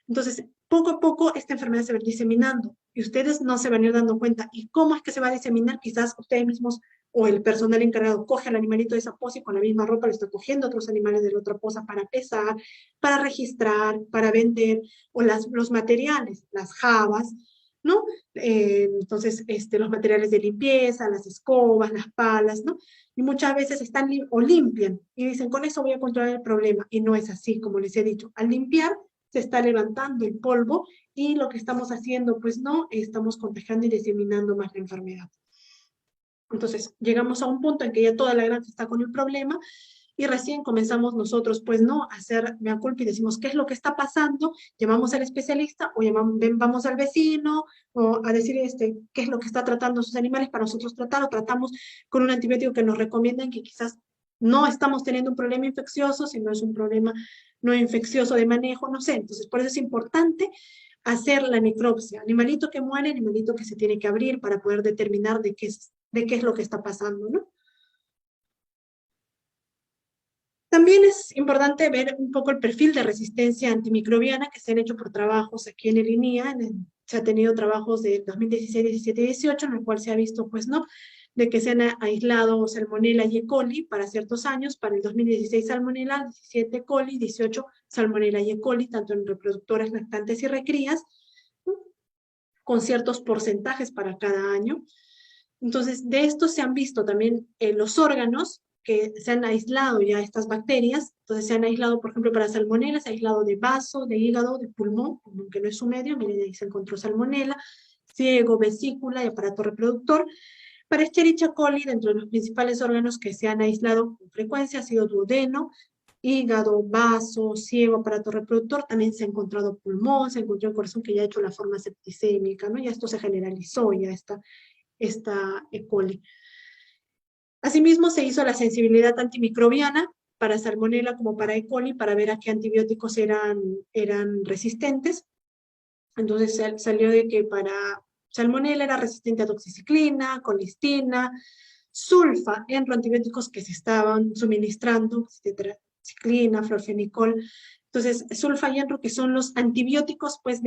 S4: entonces, poco a poco esta enfermedad se va diseminando y ustedes no se van a ir dando cuenta. ¿Y cómo es que se va a diseminar? Quizás ustedes mismos o el personal encargado coge al animalito de esa poza y con la misma ropa le está cogiendo otros animales de la otra poza para pesar, para registrar, para vender, o los materiales, las jabas, ¿no? Entonces, los materiales de limpieza, las escobas, las palas, ¿no? Y muchas veces están o limpian y dicen, con eso voy a controlar el problema. Y no es así, como les he dicho. Al limpiar, se está levantando el polvo y lo que estamos haciendo, pues no, estamos contagiando y diseminando más la enfermedad. Entonces, llegamos a un punto en que ya toda la granja está con el problema y recién comenzamos nosotros, pues no, a hacer mea culpa y decimos, ¿qué es lo que está pasando? Llamamos al especialista o vamos al vecino o a decir qué es lo que está tratando sus animales para nosotros tratar, o tratamos con un antibiótico que nos recomiendan, que quizás no estamos teniendo un problema infeccioso, sino es un problema no infeccioso de manejo, no sé. Entonces, por eso es importante hacer la necropsia. Animalito que muere, animalito que se tiene que abrir para poder determinar de qué es lo que está pasando, ¿no? También es importante ver un poco el perfil de resistencia antimicrobiana que se han hecho por trabajos aquí en el INIA. Se ha tenido trabajos de 2016, 17 y 18, en el cual se ha visto, pues, ¿no?, de que se han aislado Salmonella y E. coli para ciertos años. Para el 2016 Salmonella, 17 E. coli, 18 Salmonella y E. coli, tanto en reproductoras, lactantes y recrías, ¿no?, con ciertos porcentajes para cada año. Entonces, de esto se han visto también los órganos que se han aislado ya estas bacterias. Entonces se han aislado, por ejemplo, para salmonela, se ha aislado de vaso, de hígado, de pulmón, que no es su medio, miren, ahí se encontró salmonela, ciego, vesícula y aparato reproductor. Para Escherichia coli, dentro de los principales órganos que se han aislado con frecuencia ha sido duodeno, hígado, vaso, ciego, aparato reproductor. También se ha encontrado pulmón, se encontró el corazón, que ya ha hecho la forma septicémica, ¿no? Ya esto se generalizó, ya esta E. coli. Asimismo, se hizo la sensibilidad antimicrobiana para salmonela como para E. coli, para ver a qué antibióticos eran resistentes. Entonces salió de que para salmonela era resistente a doxiciclina, colistina, sulfa, eran antibióticos que se estaban suministrando, ciclina, florfenicol. Entonces, sulfa y enro, que son los antibióticos, pues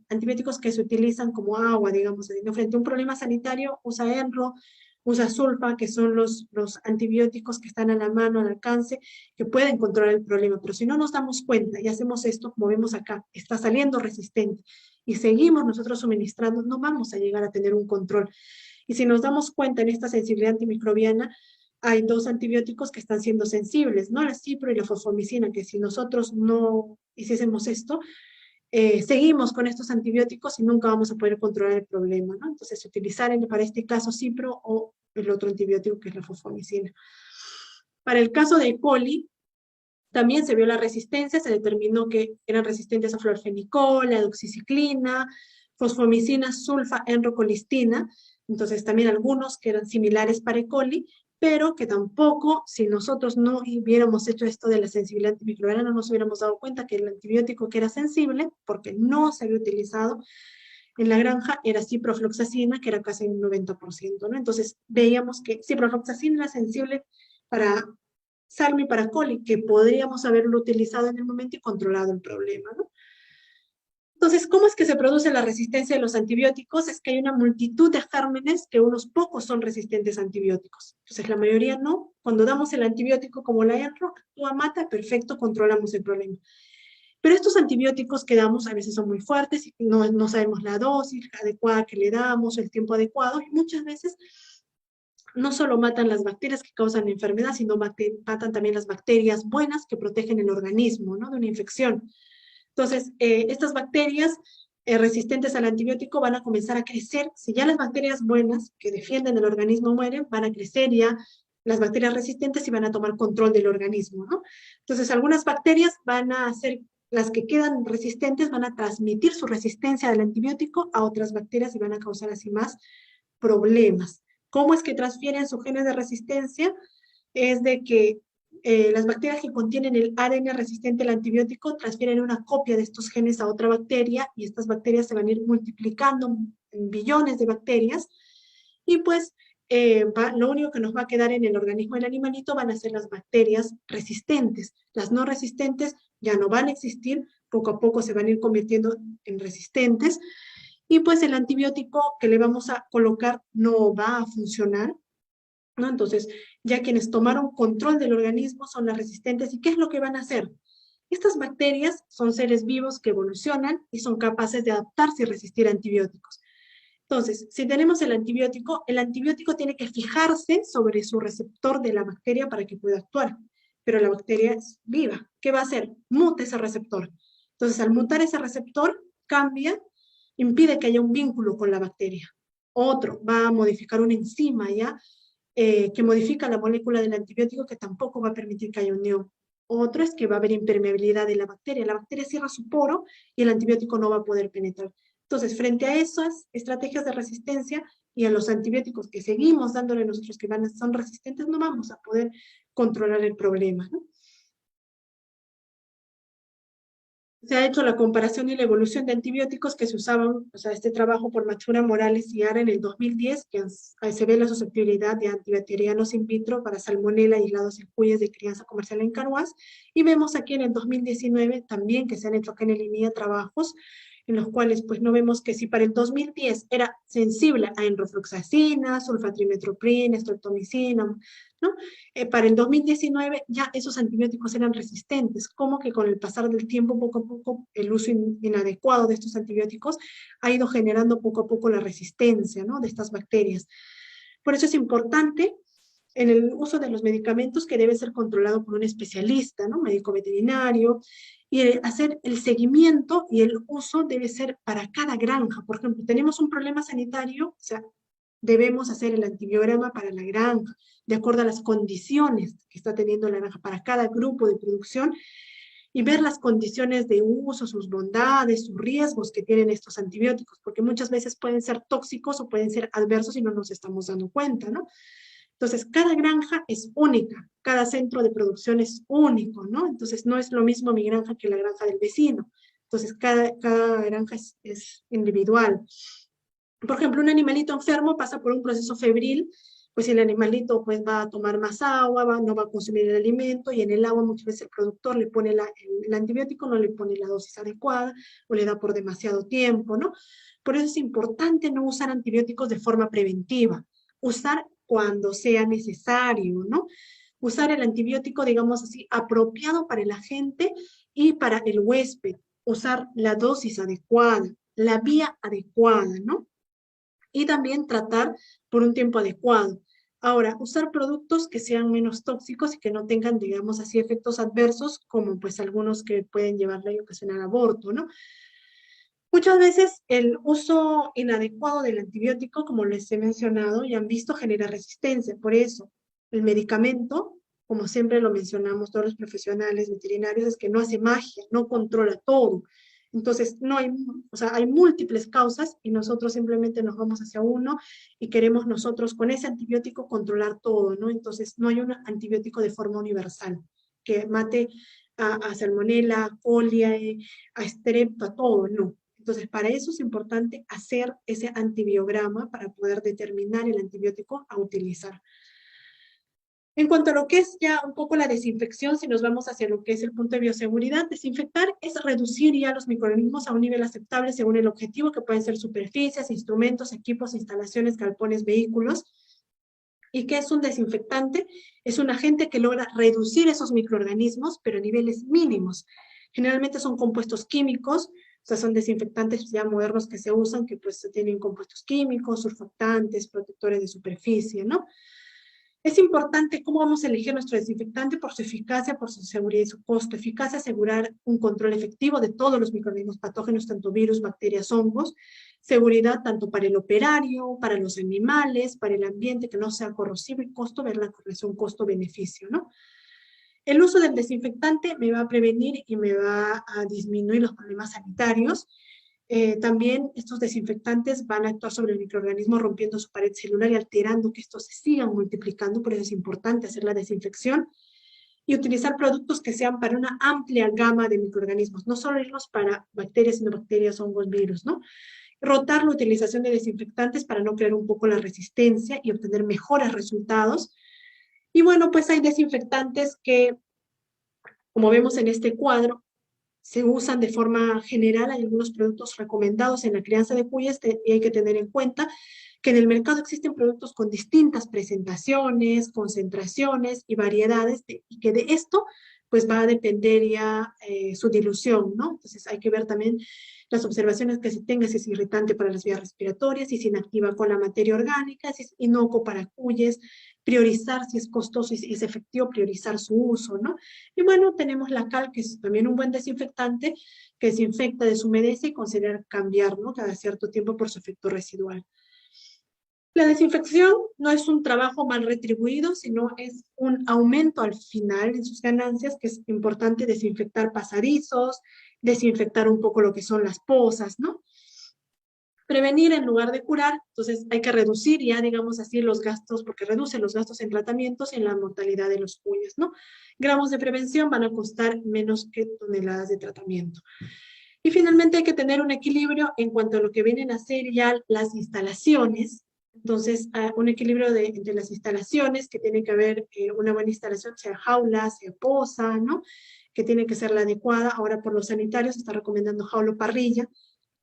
S4: antibióticos que se utilizan como agua, digamos, frente a un problema sanitario, usa enro, usa sulfa, que son los antibióticos que están a la mano, al alcance, que pueden controlar el problema. Pero si no nos damos cuenta y hacemos esto, como vemos acá, está saliendo resistente, y seguimos nosotros suministrando, no vamos a llegar a tener un control. Y si nos damos cuenta en esta sensibilidad antimicrobiana, hay dos antibióticos que están siendo sensibles, ¿no? La cipro y la fosfomicina, que si nosotros no hiciésemos esto, seguimos con estos antibióticos y nunca vamos a poder controlar el problema, ¿no? Entonces, utilizar para este caso cipro o el otro antibiótico que es la fosfomicina. Para el caso de E. coli, también se vio la resistencia, se determinó que eran resistentes a florfenicol, a doxiciclina, fosfomicina, sulfa, enrocolistina. Entonces también algunos que eran similares para E. coli, pero que tampoco, si nosotros no hubiéramos hecho esto de la sensibilidad antimicrobiana, no nos hubiéramos dado cuenta que el antibiótico que era sensible, porque no se había utilizado en la granja, era ciprofloxacina, que era casi un 90%, ¿no? Entonces veíamos que ciprofloxacina era sensible para Salmo y para coli, que podríamos haberlo utilizado en el momento y controlado el problema, ¿no? Entonces, ¿cómo es que se produce la resistencia de los antibióticos? Es que hay una multitud de gérmenes que unos pocos son resistentes a antibióticos. Entonces, la mayoría no. Cuando damos el antibiótico como la enro, actúa, mata, perfecto, controlamos el problema. Pero estos antibióticos que damos a veces son muy fuertes, y no sabemos la dosis adecuada que le damos, el tiempo adecuado, y muchas veces no solo matan las bacterias que causan la enfermedad, sino matan también las bacterias buenas que protegen el organismo, ¿no?, de una infección. Entonces, estas bacterias resistentes al antibiótico van a comenzar a crecer. Si ya las bacterias buenas que defienden el organismo mueren, van a crecer ya las bacterias resistentes y van a tomar control del organismo, ¿no? Entonces, algunas bacterias van a ser, las que quedan resistentes van a transmitir su resistencia al antibiótico a otras bacterias y van a causar así más problemas. ¿Cómo es que transfieren sus genes de resistencia? Es de que las bacterias que contienen el ADN resistente al antibiótico transfieren una copia de estos genes a otra bacteria, y estas bacterias se van a ir multiplicando en billones de bacterias, y pues lo único que nos va a quedar en el organismo del animalito van a ser las bacterias resistentes. Las no resistentes ya no van a existir, poco a poco se van a ir convirtiendo en resistentes, y pues el antibiótico que le vamos a colocar no va a funcionar, ¿no? Entonces, ya quienes tomaron control del organismo son las resistentes. ¿Y qué es lo que van a hacer? Estas bacterias son seres vivos que evolucionan y son capaces de adaptarse y resistir a antibióticos. Entonces, si tenemos el antibiótico tiene que fijarse sobre su receptor de la bacteria para que pueda actuar. Pero la bacteria es viva. ¿Qué va a hacer? Muta ese receptor. Entonces, al mutar ese receptor, cambia, impide que haya un vínculo con la bacteria. Otro va a modificar una enzima, ¿ya?, que modifica la molécula del antibiótico, que tampoco va a permitir que haya unión. Otro es que va a haber impermeabilidad de la bacteria cierra su poro y el antibiótico no va a poder penetrar. Entonces, frente a esas estrategias de resistencia y a los antibióticos que seguimos dándole nosotros que son resistentes, no vamos a poder controlar el problema, ¿no? Se ha hecho la comparación y la evolución de antibióticos que se usaban, o sea, este trabajo por Machura, Morales y Ara en el 2010, que se ve la susceptibilidad de antibacterianos in vitro para salmonela y aislados en cuyes de crianza comercial en Carhuaz, y vemos aquí en el 2019 también que se han hecho acá en el INIA trabajos en los cuales pues no vemos que si para el 2010 era sensible a enrofloxacina, sulfatrimetroprina, streptomicina, ¿no? Para el 2019 ya esos antibióticos eran resistentes, como que con el pasar del tiempo, poco a poco, el uso inadecuado de estos antibióticos ha ido generando poco a poco la resistencia, ¿no?, de estas bacterias. Por eso es importante en el uso de los medicamentos que debe ser controlado por un especialista, ¿no?, médico veterinario, y hacer el seguimiento y el uso debe ser para cada granja. Por ejemplo, tenemos un problema sanitario, o sea, debemos hacer el antibiograma para la granja, de acuerdo a las condiciones que está teniendo la granja para cada grupo de producción, y ver las condiciones de uso, sus bondades, sus riesgos que tienen estos antibióticos, porque muchas veces pueden ser tóxicos o pueden ser adversos y no nos estamos dando cuenta, ¿no? Entonces, cada granja es única, cada centro de producción es único, ¿no? Entonces, no es lo mismo mi granja que la granja del vecino. Entonces, cada granja es individual. Por ejemplo, un animalito enfermo pasa por un proceso febril pues el animalito pues va a tomar más agua, no va a consumir el alimento, y en el agua muchas veces el productor le pone el antibiótico, no le pone la dosis adecuada, o le da por demasiado tiempo, ¿no? Por eso es importante no usar antibióticos de forma preventiva, usar cuando sea necesario, ¿no? Usar el antibiótico, digamos así, apropiado para el agente y para el huésped, usar la dosis adecuada, la vía adecuada, ¿no? Y también tratar por un tiempo adecuado. Ahora, usar productos que sean menos tóxicos y que no tengan, digamos así, efectos adversos, como pues algunos que pueden llevarle a ocasionar aborto, ¿no? Muchas veces el uso inadecuado del antibiótico, como les he mencionado y han visto, genera resistencia. Por eso, el medicamento, como siempre lo mencionamos todos los profesionales veterinarios, es que no hace magia, no controla todo. Entonces, no hay, o sea, hay múltiples causas y nosotros simplemente nos vamos hacia uno y queremos nosotros con ese antibiótico controlar todo, ¿no? Entonces, no hay un antibiótico de forma universal que mate a Salmonella, a coliae, a Strep, a todo, no. Entonces, para eso es importante hacer ese antibiograma para poder determinar el antibiótico a utilizar. En cuanto a lo que es ya un poco la desinfección, si nos vamos hacia lo que es el punto de bioseguridad, desinfectar es reducir ya los microorganismos a un nivel aceptable según el objetivo, que pueden ser superficies, instrumentos, equipos, instalaciones, galpones, vehículos. ¿Y qué es un desinfectante? Es un agente que logra reducir esos microorganismos, pero a niveles mínimos. Generalmente son compuestos químicos, o sea, son desinfectantes ya modernos que se usan, que pues tienen compuestos químicos, surfactantes, protectores de superficie, ¿no? Es importante cómo vamos a elegir nuestro desinfectante por su eficacia, por su seguridad y su costo. Eficacia, asegurar un control efectivo de todos los microorganismos patógenos, tanto virus, bacterias, hongos. Seguridad tanto para el operario, para los animales, para el ambiente, que no sea corrosivo, y costo, ver la correlación costo-beneficio, ¿no? El uso del desinfectante me va a prevenir y me va a disminuir los problemas sanitarios. También estos desinfectantes van a actuar sobre el microorganismo rompiendo su pared celular y alterando que estos se sigan multiplicando, por eso es importante hacer la desinfección y utilizar productos que sean para una amplia gama de microorganismos, no solo irnos para bacterias, sino bacterias, hongos, virus, ¿no? Rotar la utilización de desinfectantes para no crear un poco la resistencia y obtener mejores resultados. Y bueno, pues hay desinfectantes que, como vemos en este cuadro, se usan de forma general. Hay algunos productos recomendados en la crianza de cuyes y hay que tener en cuenta que en el mercado existen productos con distintas presentaciones, concentraciones y variedades, y que de esto pues va a depender ya su dilución, ¿no? Entonces hay que ver también las observaciones que se tenga, si es irritante para las vías respiratorias, si se inactiva con la materia orgánica, si es inocuo para cuyes, priorizar si es costoso y si es efectivo, priorizar su uso, ¿no? Y bueno, tenemos la cal, que es también un buen desinfectante, que desinfecta, deshumedece y considerar cambiar, ¿no? Cada cierto tiempo por su efecto residual. La desinfección no es un trabajo mal retribuido, sino es un aumento al final en sus ganancias, que es importante desinfectar pasadizos, desinfectar un poco lo que son las pozas, ¿no? Prevenir en lugar de curar, entonces hay que reducir ya, digamos así, los gastos, porque reduce los gastos en tratamientos y en la mortalidad de los cuyes, ¿no? Gramos de prevención van a costar menos que toneladas de tratamiento. Y finalmente hay que tener un equilibrio en cuanto a lo que vienen a ser ya las instalaciones. Entonces, un equilibrio entre las instalaciones, que tiene que haber una buena instalación, sea jaula, sea poza, ¿no? Que tiene que ser la adecuada. Ahora, por los sanitarios, se está recomendando jaula o parrilla,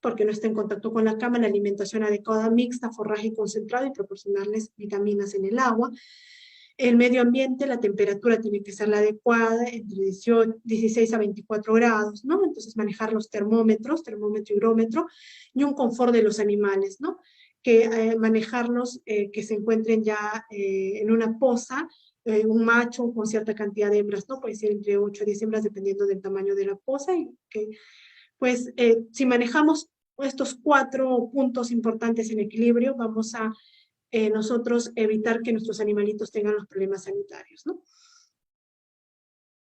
S4: porque no está en contacto con la cama, la alimentación adecuada, mixta, forraje concentrado, y proporcionarles vitaminas en el agua. El medio ambiente, la temperatura tiene que ser la adecuada, entre 16 a 24 grados, ¿no? Entonces manejar los termómetro, higrómetro, y un confort de los animales, ¿no? Que manejarlos, que se encuentren ya en una poza, un macho con cierta cantidad de hembras, ¿no? Puede ser entre 8 a 10 hembras dependiendo del tamaño de la poza, y que pues si manejamos estos 4 puntos importantes en equilibrio, vamos a nosotros evitar que nuestros animalitos tengan los problemas sanitarios, ¿no?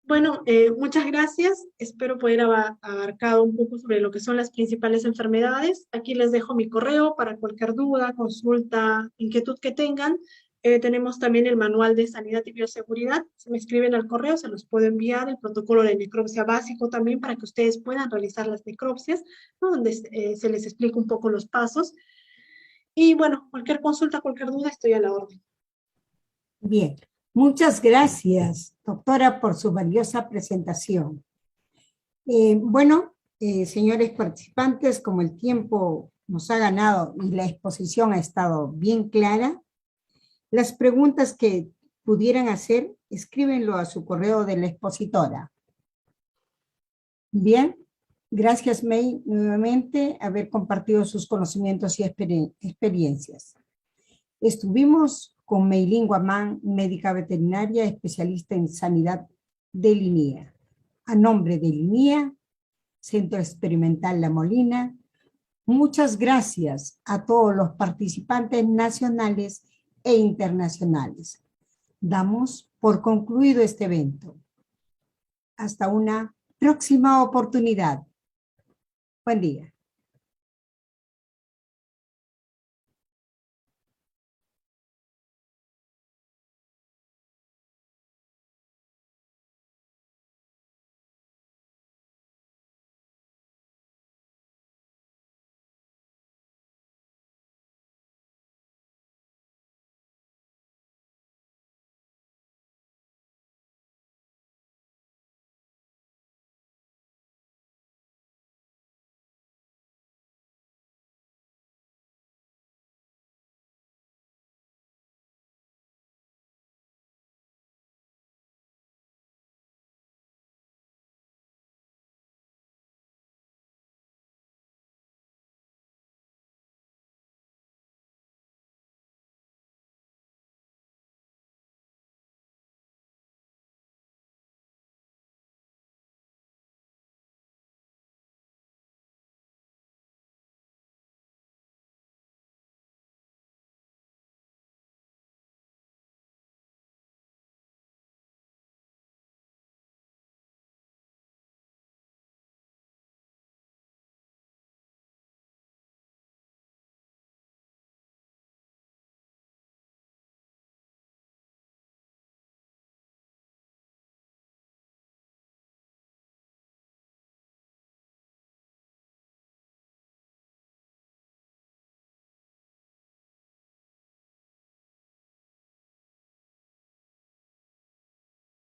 S4: Bueno, muchas gracias. Espero poder abarcar un poco sobre lo que son las principales enfermedades. Aquí les dejo mi correo para cualquier duda, consulta, inquietud que tengan. Tenemos también el manual de sanidad y bioseguridad. Si me escriben al correo, se los puedo enviar. El protocolo de necropsia básico también, para que ustedes puedan realizar las necropsias, ¿no? Donde se les explica un poco los pasos. Y bueno, cualquier consulta, cualquier duda, estoy a la orden.
S3: Bien, muchas gracias, doctora, por su valiosa presentación. Señores participantes, como el tiempo nos ha ganado y la exposición ha estado bien clara, las preguntas que pudieran hacer, escríbenlo a su correo de la expositora. Bien, gracias May nuevamente haber compartido sus conocimientos y experiencias. Estuvimos con Meilín Guamán, médica veterinaria, especialista en sanidad de línea. A nombre de Línea, Centro Experimental La Molina, muchas gracias a todos los participantes nacionales e internacionales. Damos por concluido este evento. Hasta una próxima oportunidad. Buen día.